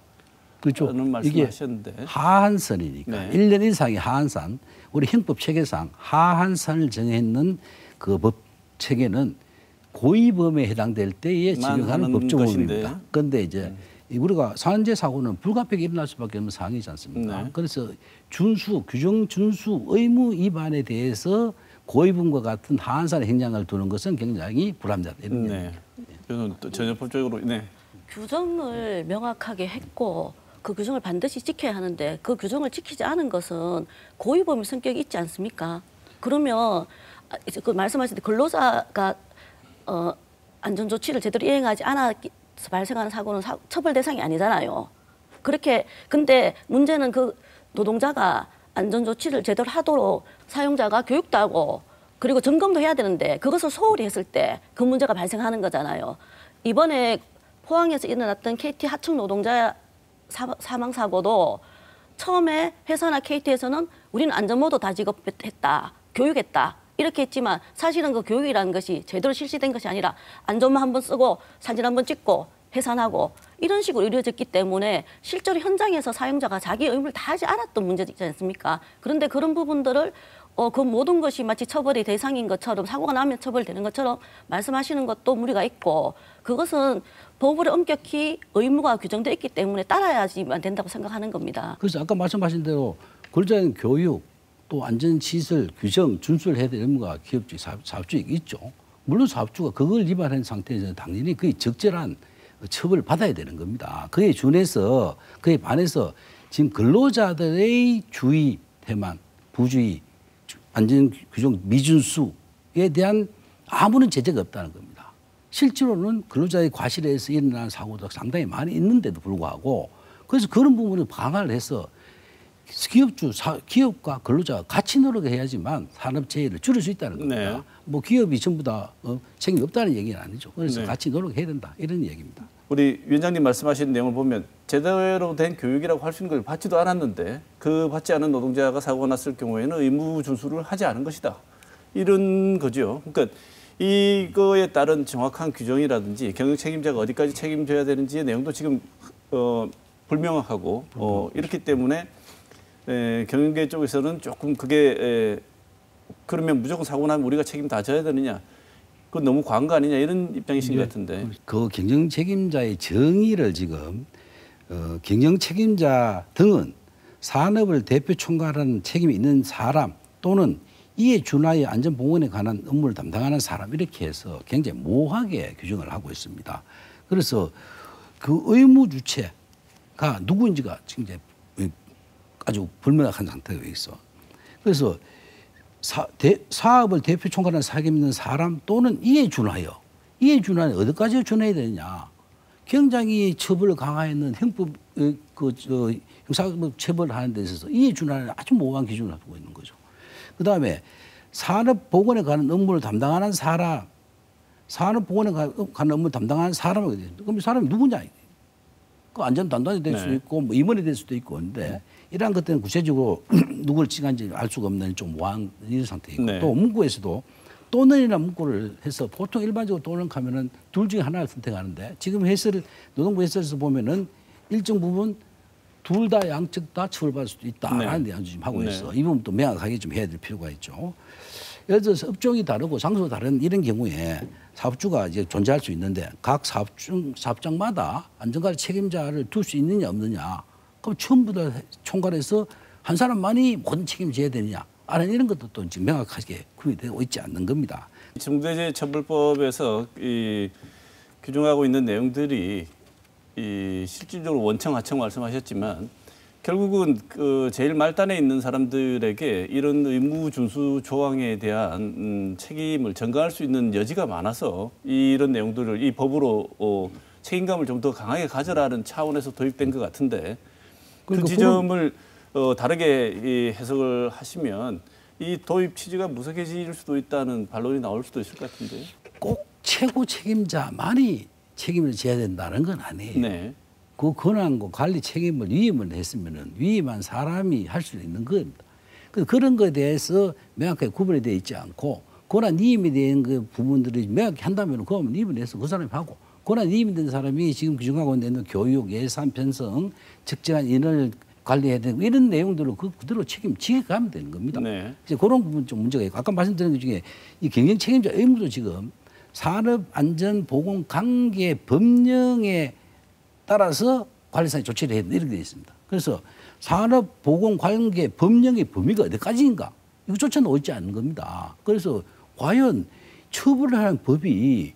그렇죠. 라는 말씀하셨는데 하한선이니까 네. 1년 이상의 하한선 우리 형법 체계상 하한선을 정했는 그 법 체계는 고의범에 해당될 때에 적용하는 법조범입니다. 그런데 이제 우리가 산재 사고는 불가피하게 일어날 수밖에 없는 상황이지 않습니까? 네. 그래서 규정 준수 의무 위반에 대해서 고의범과 같은 하한선의 행량을 두는 것은 굉장히 불합리하다 이런 네. 저는 또 전혀 법적으로 네. 규정을 명확하게 했고 그 규정을 반드시 지켜야 하는데 그 규정을 지키지 않은 것은 고의범의 성격이 있지 않습니까? 그러면 그 말씀하신 때 근로자가 안전조치를 제대로 이행하지 않아서 발생하는 사고는 처벌 대상이 아니잖아요. 그렇게 근데 문제는 그 노동자가 안전조치를 제대로 하도록 사용자가 교육도 하고 그리고 점검도 해야 되는데 그것을 소홀히 했을 때 그 문제가 발생하는 거잖아요. 이번에 포항에서 일어났던 KT 하청 노동자 사망 사고도 처음에 회사나 KT에서는 우리는 안전모도 다 지급했다, 교육했다 이렇게 했지만 사실은 그 교육이라는 것이 제대로 실시된 것이 아니라 안전모 한번 쓰고 사진 한번 찍고 해산하고 이런 식으로 이루어졌기 때문에 실제로 현장에서 사용자가 자기 의무를 다하지 않았던 문제지 않습니까? 그런데 그런 부분들을 그 모든 것이 마치 처벌의 대상인 것처럼 사고가 나면 처벌되는 것처럼 말씀하시는 것도 무리가 있고 그것은 법으로 엄격히 의무가 규정되어 있기 때문에 따라야지만 된다고 생각하는 겁니다. 그래서 아까 말씀하신 대로 근로자의 교육 또 안전시설 규정 준수를 해야 될 의무가 기업주의 사업주에 있죠. 물론 사업주가 그걸 위반한 상태에서 당연히 그의 적절한 처벌을 받아야 되는 겁니다. 그에 준해서 그에 반해서 지금 근로자들의 주의 태만 부주의 안전규정 미준수에 대한 아무런 제재가 없다는 겁니다. 실제로는 근로자의 과실에 의해서 일어나는 사고도 상당히 많이 있는데도 불구하고 그래서 그런 부분을 강화를 해서 기업과 근로자가 같이 노력해야지만 산업재해를 줄일 수 있다는 겁니다. 네. 뭐 기업이 전부 다 책임이 없다는 얘기는 아니죠. 그래서 네. 같이 노력해야 된다 이런 얘기입니다. 우리 위원장님 말씀하신 내용을 보면 제대로 된 교육이라고 할 수 있는 걸 받지도 않았는데 그 받지 않은 노동자가 사고가 났을 경우에는 의무 준수를 하지 않은 것이다. 이런 거죠. 그러니까 이거에 따른 정확한 규정이라든지 경영 책임자가 어디까지 책임져야 되는지의 내용도 지금 불명확하고 이렇기 때문에 경영계 쪽에서는 조금 그게 그러면 무조건 사고 나면 우리가 책임 다 져야 되느냐. 그건 너무 과한 거 아니냐 이런 입장이신 것 같은데. 그 경영 책임자의 정의를 지금 경영 책임자 등은 산업을 대표 총괄하는 책임이 있는 사람 또는 이에 준하여 안전보건에 관한 업무를 담당하는 사람 이렇게 해서 굉장히 모호하게 규정을 하고 있습니다. 그래서 그 의무 주체가 누구인지가 지금 이제 아주 불명확한 상태가 있어. 그래서 사업을 대표 총괄하는 사기 있는 사람 또는 이에 준하여 어디까지 준해야 되느냐. 굉장히 처벌을 강화했는 형법 형사법 처벌을 하는 데 있어서 이에 준하는 아주 모호한 기준을 두고 있는 거죠. 그다음에 산업보건에 관한 업무를 담당하는 사람, 산업보건에 관한 업무를 담당하는 사람이 되죠. 그럼 이 사람이 누구냐? 그 안전담당이 될 수도 있고 뭐 임원이 될 수도 있고 그런데 이러한 것들은 구체적으로 누구를 칭한지 알 수가 없는 좀 모호한 이런 상태이고 또 문구에서도 또는이나 문구를 해서 보통 일반적으로 또는 하면은 둘 중에 하나를 선택하는데 지금 노동부 해설에서 보면은 일정 부분 둘 다 양측 다 처벌받을 수도 있다라는 내용을 지금 하고 있어. 이 부분도 명확하게 좀 해야 될 필요가 있죠. 예를 들어서 업종이 다르고 장소가 다른 이런 경우에 사업주가 이제 존재할 수 있는데 각 사업장마다 안전관리 책임자를 둘 수 있느냐 없느냐. 그럼 전부 다 총괄해서 한 사람만이 모든 책임을 져야 되느냐. 이런 것도 또 지금 명확하게 구비되고 있지 않는 겁니다. 중대재해처벌법에서 규정하고 있는 내용들이 실질적으로 원청, 하청 말씀하셨지만 결국은 그 제일 말단에 있는 사람들에게 이런 의무 준수 조항에 대한 책임을 전가할 수 있는 여지가 많아서 이런 내용들을 이 법으로 책임감을 좀 더 강하게 가져라는 차원에서 도입된 것 같은데 그 지점을 다르게 해석을 하시면 이 도입 취지가 무색해질 수도 있다는 반론이 나올 수도 있을 것 같은데요. 꼭 최고 책임자만이 책임을 져야 된다는 건 아니에요. 네. 그 권한과 관리 책임을 위임을 했으면은 위임한 사람이 할 수 있는 겁니다. 그런 것에 대해서 명확하게 구분이 되어 있지 않고 권한 위임에 대한 그 부분들이 명확히 한다면 그러면 위임을 해서 그 사람이 하고 권한 위임이 된 사람이 지금 규정하고 있는 교육, 예산 편성, 적정한 인원을 관리해야 되는 이런 내용들을 그대로 책임지게 가면 되는 겁니다. 네. 이제 그런 부분 좀 문제가 있고 아까 말씀드린 것 중에 이 경영 책임자 의무도 지금 산업안전보건관계 법령에 따라서 관리사의 조치를 해야 된다 이렇게 되어 있습니다. 그래서 산업보건관계 법령의 범위가 어디까지인가 이것조차 나와 있지 않는 겁니다. 그래서 과연 처벌을 하는 법이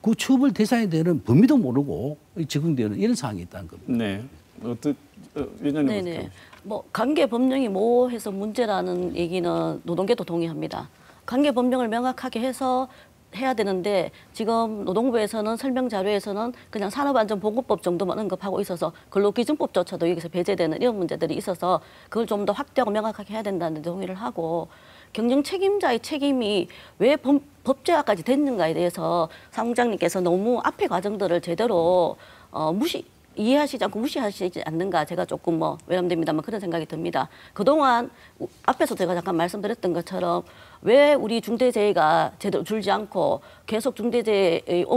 그 처벌 대상이 되는 범위도 모르고 적용되는 이런 상황이 있다는 겁니다. 네. 위원장님 네네. 뭐 관계 법령이 모호해서 문제라는 얘기는 노동계도 동의합니다. 관계 법령을 명확하게 해서 해야 되는데 지금 노동부에서는 설명 자료에서는 그냥 산업안전보건법 정도만 언급하고 있어서 근로기준법조차도 여기서 배제되는 이런 문제들이 있어서 그걸 좀 더 확대하고 명확하게 해야 된다는 데 동의를 하고 경영 책임자의 책임이 왜 법제화까지 됐는가에 대해서 사무장님께서 너무 앞의 과정들을 제대로 이해하시지 않고 무시하시지 않는가 제가 조금 외람됩니다만 그런 생각이 듭니다. 그동안 앞에서 제가 잠깐 말씀드렸던 것처럼 왜 우리 중대재해가 제대로 줄지 않고 계속 중대재해의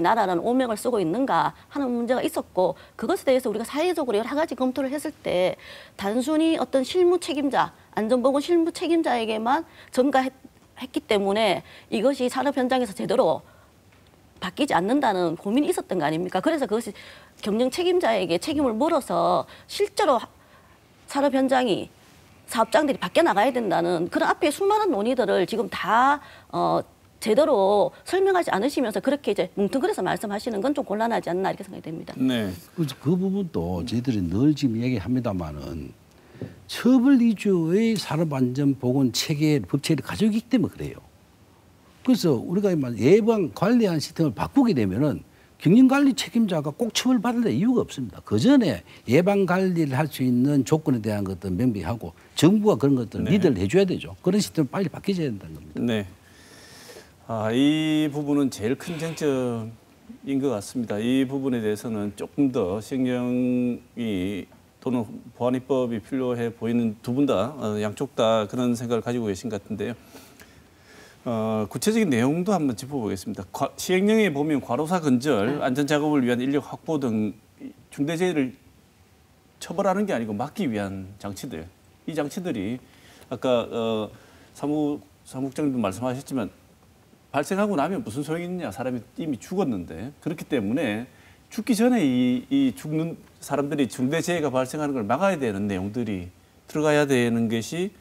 나라라는 오명을 쓰고 있는가 하는 문제가 있었고 그것에 대해서 우리가 사회적으로 여러 가지 검토를 했을 때 단순히 어떤 실무 책임자, 안전보건 실무 책임자에게만 전가했기 때문에 이것이 산업 현장에서 제대로 바뀌지 않는다는 고민이 있었던 거 아닙니까? 그래서 그것이 경영 책임자에게 책임을 물어서 실제로 산업 현장이 사업장들이 바뀌어 나가야 된다는 그런 앞에 수많은 논의들을 지금 다 제대로 설명하지 않으시면서 그렇게 이제 뭉뚱그려서 말씀하시는 건 좀 곤란하지 않나 이렇게 생각이 됩니다. 네. 그 부분도 저희들이 늘 지금 얘기합니다만은 처벌 위주의 산업안전보건 체계, 법체를 가지고 있기 때문에 그래요. 그래서 우리가 예방 관리하는 시스템을 바꾸게 되면은 경영관리 책임자가 꼭 처벌받을 이유가 없습니다. 그 전에 예방 관리를 할 수 있는 조건에 대한 것들 명백하고 정부가 그런 것들을 리드를 해줘야 되죠. 그런 시스템을 빨리 바뀌어야 된다는 겁니다. 네. 이 부분은 제일 큰 쟁점인 것 같습니다. 이 부분에 대해서는 조금 더 시행령이 또는 보안입법이 필요해 보이는 두 분 다 양쪽 다 그런 생각을 가지고 계신 것 같은데요. 구체적인 내용도 한번 짚어보겠습니다. 시행령에 보면 과로사 근절, 안전작업을 위한 인력 확보 등 중대재해를 처벌하는 게 아니고 막기 위한 장치들. 이 장치들이 아까 사무국장님도 말씀하셨지만 발생하고 나면 무슨 소용이 있느냐. 사람이 이미 죽었는데. 그렇기 때문에 죽기 전에 이 죽는 사람들이 중대재해가 발생하는 걸 막아야 되는 내용들이 들어가야 되는 것이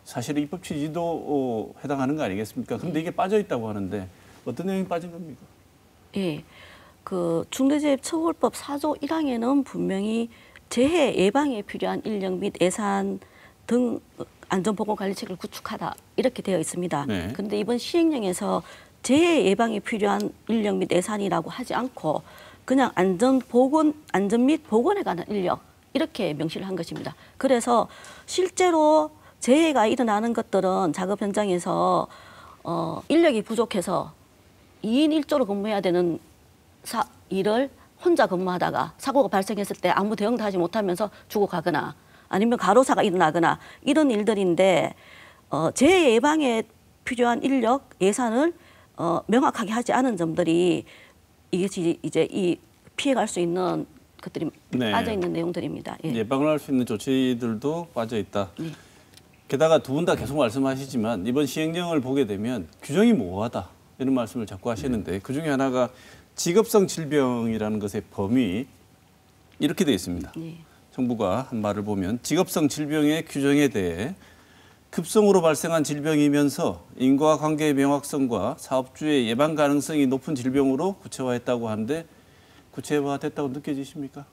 사실 입법 취지도 해당하는 거 아니겠습니까? 그런데 이게 빠져 있다고 하는데 어떤 내용이 빠진 겁니까? 예. 그 중대재해처벌법 4조 1항에는 분명히 재해 예방에 필요한 인력 및 예산 등 안전보건관리체계를 구축하다 이렇게 되어 있습니다. 네. 그런데 이번 시행령에서 재해 예방에 필요한 인력 및 예산이라고 하지 않고 그냥 안전 및 보건에 관한 인력 이렇게 명시를 한 것입니다. 그래서 실제로 재해가 일어나는 것들은 작업 현장에서 인력이 부족해서 2인 1조로 근무해야 되는 일을 혼자 근무하다가 사고가 발생했을 때 아무 대응도 하지 못하면서 죽어가거나 아니면 가로사가 일어나거나 이런 일들인데 재해 예방에 필요한 인력 예산을 명확하게 하지 않은 점들이 이게 이제 이 피해갈 수 있는 것들이 네. 빠져 있는 내용들입니다. 예. 예방을 할 수 있는 조치들도 빠져 있다. 게다가 두 분 다 계속 말씀하시지만 이번 시행령을 보게 되면 규정이 모호하다 이런 말씀을 자꾸 하시는데 그 중에 하나가 직업성 질병이라는 것의 범위 이렇게 되어 있습니다. 예. 정부가 한 말을 보면 직업성 질병의 규정에 대해 급성으로 발생한 질병이면서 인과관계의 명확성과 사업주의 예방 가능성이 높은 질병으로 구체화했다고 하는데 구체화됐다고 느껴지십니까?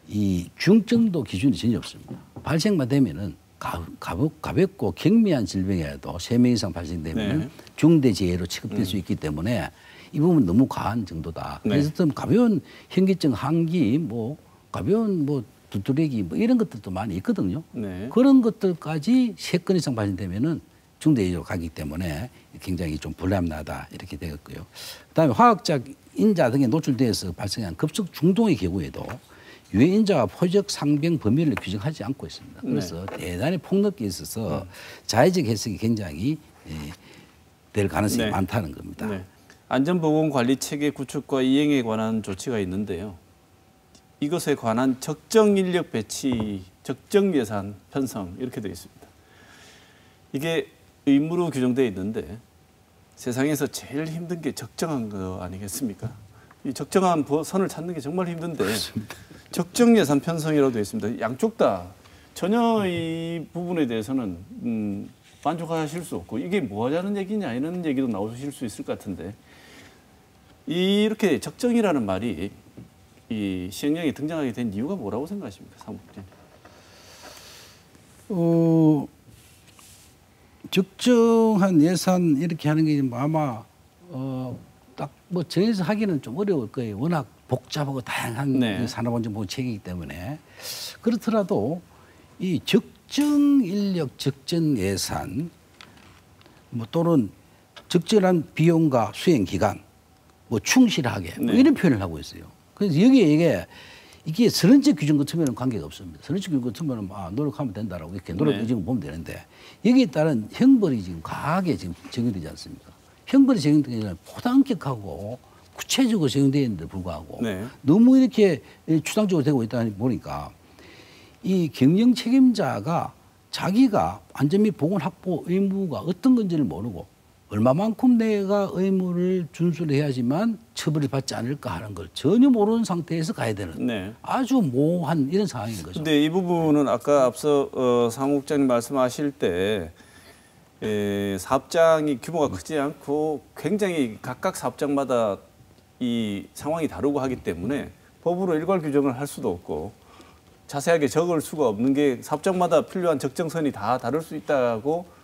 이 중증도 기준이 전혀 없습니다. 발생만 되면은 가볍고 경미한 질병이라도 3명 이상 발생되면 네. 중대재해로 취급될 수 있기 때문에 이 부분 너무 과한 정도다. 네. 그래서 좀 가벼운 현기증, 한기, 가벼운 두드레기 이런 것들도 많이 있거든요. 네. 그런 것들까지 3건 이상 발생되면은 중대재해로 가기 때문에 굉장히 좀 불합리하다 이렇게 되었고요. 그다음에 화학적 인자 등에 노출되어서 발생한 급속 중동의 경우에도 유해인자와 포적 상병 범위를 규정하지 않고 있습니다. 그래서 대단히 폭넓게 있어서 자의적 해석이 굉장히 될 가능성이 네. 많다는 겁니다. 네. 안전보건관리체계 구축과 이행에 관한 조치가 있는데요. 이것에 관한 적정 인력 배치, 적정 예산 편성 이렇게 되어 있습니다. 이게 의무로 규정되어 있는데 세상에서 제일 힘든 게 적정한 거 아니겠습니까? 이 적정한 선을 찾는 게 정말 힘든데 적정 예산 편성이라고 되어 있습니다. 양쪽 다 전혀 이 부분에 대해서는 만족하실 수 없고 이게 뭐 하자는 얘기냐 이런 얘기도 나오실 수 있을 것 같은데 이렇게 적정이라는 말이 이 시행령에 등장하게 된 이유가 뭐라고 생각하십니까, 사무국장님? 적정한 예산 이렇게 하는 게 아마 딱 정해서 하기는 좀 어려울 거예요. 워낙 복잡하고 다양한 네. 산업안전보건 체계이기 때문에 그렇더라도 이 적정 인력, 적정 예산 또는 적절한 비용과 수행 기간 충실하게 네. 이런 표현을 하고 있어요. 그래서 여기에 이게 선언적 규정 같으면 관계가 없습니다. 선언적 규정 같으면 노력하면 된다라고 이렇게 노력 네. 의지를 보면 되는데 여기에 따른 형벌이 지금 과하게 지금 적용되지 않습니까? 형벌이 적용되기 전에 포단격하고 구체적으로 적용되어 있는데 불구하고 네. 너무 이렇게 추상적으로 되고 있다 보니까 이 경영 책임자가 자기가 안전 및 보건 확보 의무가 어떤 건지를 모르고 얼마만큼 내가 의무를 준수를 해야지만 처벌을 받지 않을까 하는 걸 전혀 모르는 상태에서 가야 되는 네. 아주 모호한 이런 상황인 거죠. 근데 이 부분은 아까 앞서 사무국장님 말씀하실 때 사업장이 규모가 크지 않고 굉장히 각각 사업장마다 이 상황이 다르고 하기 때문에 법으로 일괄 규정을 할 수도 없고 자세하게 적을 수가 없는 게 사업장마다 필요한 적정선이 다 다를 수 있다고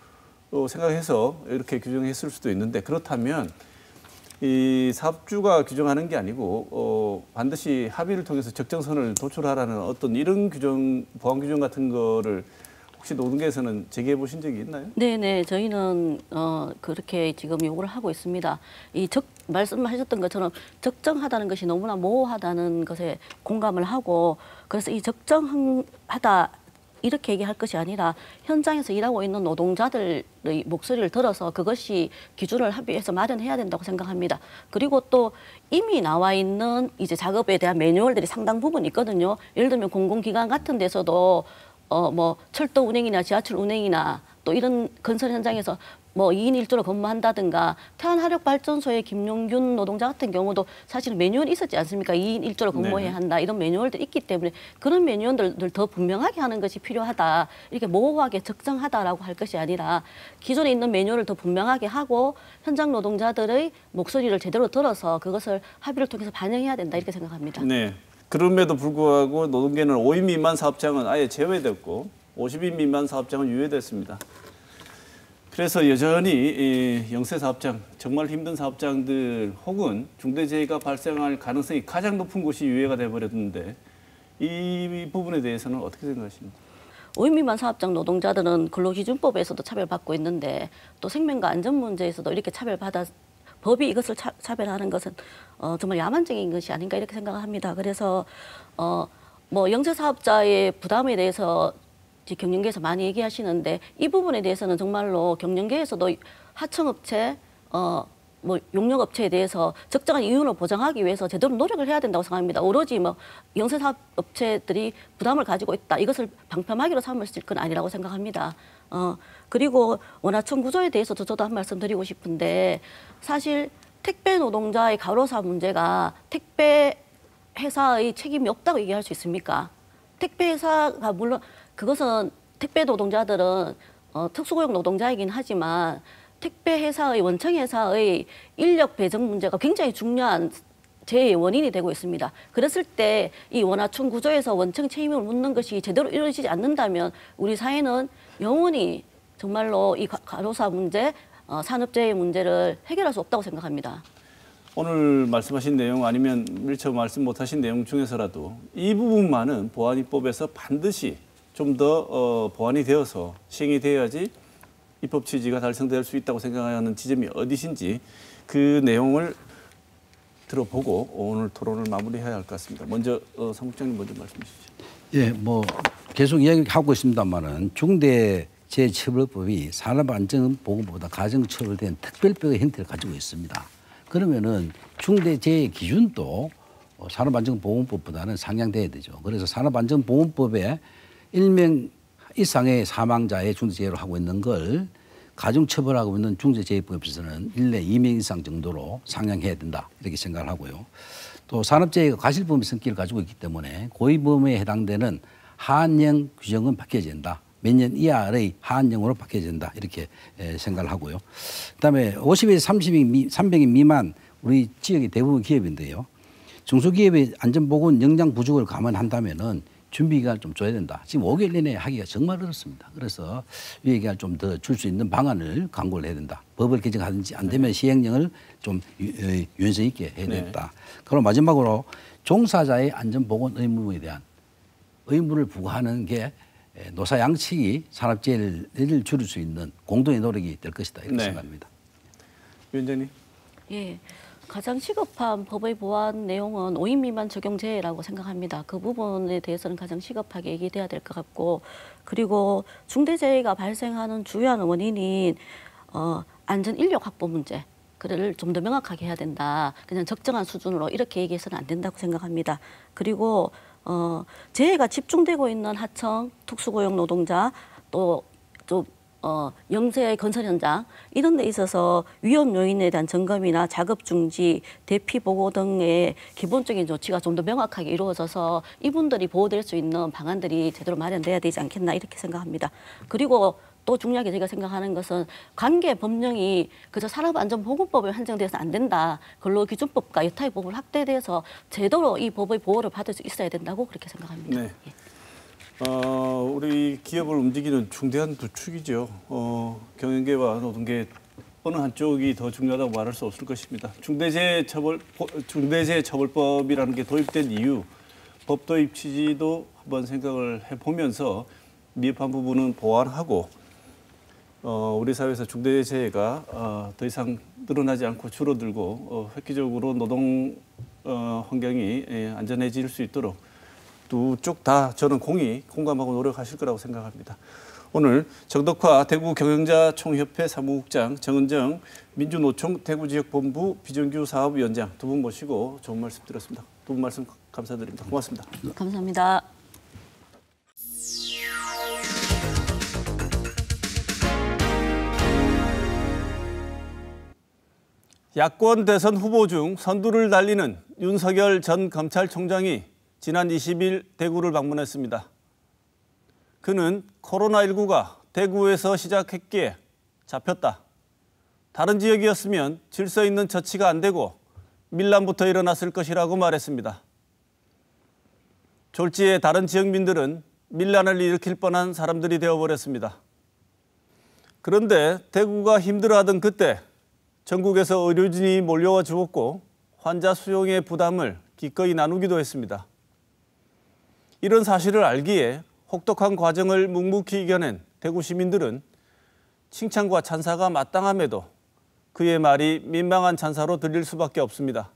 생각해서 이렇게 규정했을 수도 있는데 그렇다면 이 사업주가 규정하는 게 아니고 반드시 합의를 통해서 적정선을 도출하라는 어떤 이런 규정, 보안 규정 같은 거를 혹시 노동계에서는 제기해 보신 적이 있나요? 네네, 저희는 그렇게 지금 요구를 하고 있습니다. 말씀하셨던 것처럼 적정하다는 것이 너무나 모호하다는 것에 공감을 하고 그래서 이 적정하다 이렇게 얘기할 것이 아니라 현장에서 일하고 있는 노동자들의 목소리를 들어서 그것이 기준을 합의해서 마련해야 된다고 생각합니다. 그리고 또 이미 나와 있는 이제 작업에 대한 매뉴얼들이 상당 부분 있거든요. 예를 들면 공공기관 같은 데서도 철도 운행이나 지하철 운행이나 또 이런 건설 현장에서 뭐 2인 1조로 근무한다든가 태안화력발전소의 김용균 노동자 같은 경우도 사실은 매뉴얼이 있었지 않습니까? 2인 1조로 근무해야 한다. 이런 매뉴얼도 있기 때문에 그런 매뉴얼들을 더 분명하게 하는 것이 필요하다. 이렇게 모호하게 적정하다라고 할 것이 아니라 기존에 있는 매뉴얼을 더 분명하게 하고 현장 노동자들의 목소리를 제대로 들어서 그것을 합의를 통해서 반영해야 된다. 이렇게 생각합니다. 네. 그럼에도 불구하고 노동계는 5인 미만 사업장은 아예 제외됐고 50인 미만 사업장은 유예됐습니다. 그래서 여전히 이 영세 사업장, 정말 힘든 사업장들 혹은 중대재해가 발생할 가능성이 가장 높은 곳이 유예가 돼버렸는데 이 부분에 대해서는 어떻게 생각하십니까? 5인 미만 사업장 노동자들은 근로기준법에서도 차별받고 있는데 또 생명과 안전 문제에서도 이렇게 차별받아 법이 이것을 차별하는 것은 정말 야만적인 것이 아닌가 이렇게 생각합니다. 그래서 뭐 영세 사업자의 부담에 대해서 경영계에서 많이 얘기하시는데 이 부분에 대해서는 정말로 경영계에서도 하청업체, 뭐 용역업체에 대해서 적정한 이윤을 보장하기 위해서 제대로 노력을 해야 된다고 생각합니다. 오로지 뭐 영세사업업체들이 부담을 가지고 있다. 이것을 방패막이로 삼을 수 있을 건 아니라고 생각합니다. 그리고 원화청 구조에 대해서도 저도 한 말씀 드리고 싶은데 사실 택배 노동자의 과로사 문제가 택배 회사의 책임이 없다고 얘기할 수 있습니까? 택배 회사가 물론 그것은 택배 노동자들은 특수고용 노동자이긴 하지만 택배 회사의 원청 회사의 인력 배정 문제가 굉장히 중요한 재해의 원인이 되고 있습니다. 그랬을 때 이 원화청 구조에서 원청 책임을 묻는 것이 제대로 이루어지지 않는다면 우리 사회는 영원히 정말로 이 과로사 문제, 산업재해 문제를 해결할 수 없다고 생각합니다. 오늘 말씀하신 내용 아니면 미처 말씀 못하신 내용 중에서라도 이 부분만은 보안입법에서 반드시 좀 더 보완이 되어서 시행이 되어야지 입법 취지가 달성될 수 있다고 생각하는 지점이 어디신지 그 내용을 들어보고 오늘 토론을 마무리해야 할 것 같습니다. 먼저 사무국장님 먼저 말씀해 주시죠. 예, 뭐 계속 이야기하고 있습니다만은 중대재해처벌법이 산업안전보건법보다 가중처벌된 특별법의 형태를 가지고 있습니다. 그러면은 중대재해 기준도 산업안전보건법보다는 상향돼야 되죠. 그래서 산업안전보건법에 1명 이상의 사망자의 중대재해로 하고 있는 걸 가중처벌하고 있는 중대재해법에서는 1내 2명 이상 정도로 상향해야 된다 이렇게 생각을 하고요. 또 산업재해가 과실범위 성격을 가지고 있기 때문에 고의범위에 해당되는 하한형 규정은 바뀌어야 된다. 몇 년 이하의 하한형으로 바뀌어야 된다 이렇게 생각을 하고요. 그다음에 50에서 300인 미만 우리 지역의 대부분 기업인데요. 중소기업의 안전보건 역량 부족을 감안한다면은 준비 기간을 좀 줘야 된다. 지금 5개월 이내에 하기가 정말 어렵습니다. 그래서 유예 기간을 좀 더 줄 수 있는 방안을 강구를 해야 된다. 법을 개정하든지 안 되면 시행령을 좀 유연성 있게 해야 되겠다. 그리고 마지막으로 종사자의 안전보건 의무에 대한 의무를 부과하는 게 노사 양측이 산업재해를 줄일 수 있는 공동의 노력이 될 것이다. 이렇게 생각합니다. 위원장님. 예. 가장 시급한 법의 보완 내용은 5인 미만 적용재해라고 생각합니다. 그 부분에 대해서는 가장 시급하게 얘기돼야 될 것 같고 그리고 중대재해가 발생하는 주요한 원인인 안전 인력 확보 문제 그를 좀 더 명확하게 해야 된다. 그냥 적정한 수준으로 이렇게 얘기해서는 안 된다고 생각합니다. 그리고 재해가 집중되고 있는 하청, 특수고용 노동자 또 영세 건설 현장 이런 데 있어서 위험 요인에 대한 점검이나 작업 중지, 대피 보고 등의 기본적인 조치가 좀 더 명확하게 이루어져서 이분들이 보호될 수 있는 방안들이 제대로 마련돼야 되지 않겠나 이렇게 생각합니다. 그리고 또 중요하게 제가 생각하는 것은 관계 법령이 그저 산업안전보건법에 한정돼서 안 된다. 근로기준법과 여타의 법을 확대돼서 제대로 이 법의 보호를 받을 수 있어야 된다고 그렇게 생각합니다. 네. 우리 기업을 움직이는 중대한 두 축이죠. 경영계와 노동계 어느 한쪽이 더 중요하다고 말할 수 없을 것입니다. 중대재해처벌법이라는 게 도입된 이유, 법 도입 취지도 한번 생각을 해보면서 미흡한 부분은 보완하고 우리 사회에서 중대재해가 더 이상 늘어나지 않고 줄어들고 획기적으로 노동 환경이 안전해질 수 있도록 두 쪽 다 저는 공감하고 노력하실 거라고 생각합니다. 오늘 정덕화 대구경영자총협회 사무국장, 정은정 민주노총 대구지역본부 비정규 사업위원장 두 분 모시고 좋은 말씀 드렸습니다. 두 분 말씀 감사드립니다. 고맙습니다. 감사합니다. 야권 대선 후보 중 선두를 달리는 윤석열 전 검찰총장이 지난 20일 대구를 방문했습니다. 그는 코로나19가 대구에서 시작했기에 잡혔다. 다른 지역이었으면 질서 있는 처치가 안 되고 밀란부터 일어났을 것이라고 말했습니다. 졸지에 다른 지역민들은 밀란을 일으킬 뻔한 사람들이 되어버렸습니다. 그런데 대구가 힘들어하던 그때 전국에서 의료진이 몰려와 주었고 환자 수용의 부담을 기꺼이 나누기도 했습니다. 이런 사실을 알기에 혹독한 과정을 묵묵히 이겨낸 대구 시민들은 칭찬과 찬사가 마땅함에도 그의 말이 민망한 찬사로 들릴 수밖에 없습니다.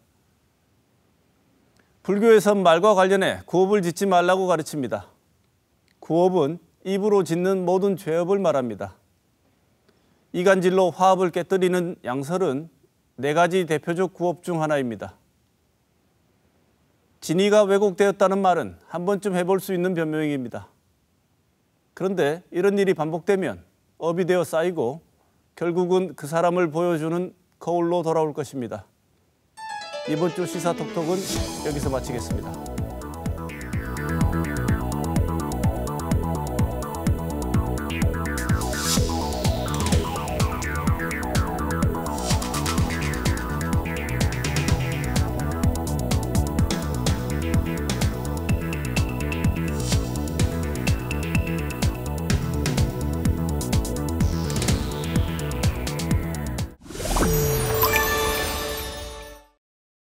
불교에선 말과 관련해 구업을 짓지 말라고 가르칩니다. 구업은 입으로 짓는 모든 죄업을 말합니다. 이간질로 화합을 깨뜨리는 양설은 4가지 대표적 구업 중 하나입니다. 진의가 왜곡되었다는 말은 한 번쯤 해볼 수 있는 변명입니다. 그런데 이런 일이 반복되면 업이 되어 쌓이고 결국은 그 사람을 보여주는 거울로 돌아올 것입니다. 이번 주 시사톡톡은 여기서 마치겠습니다.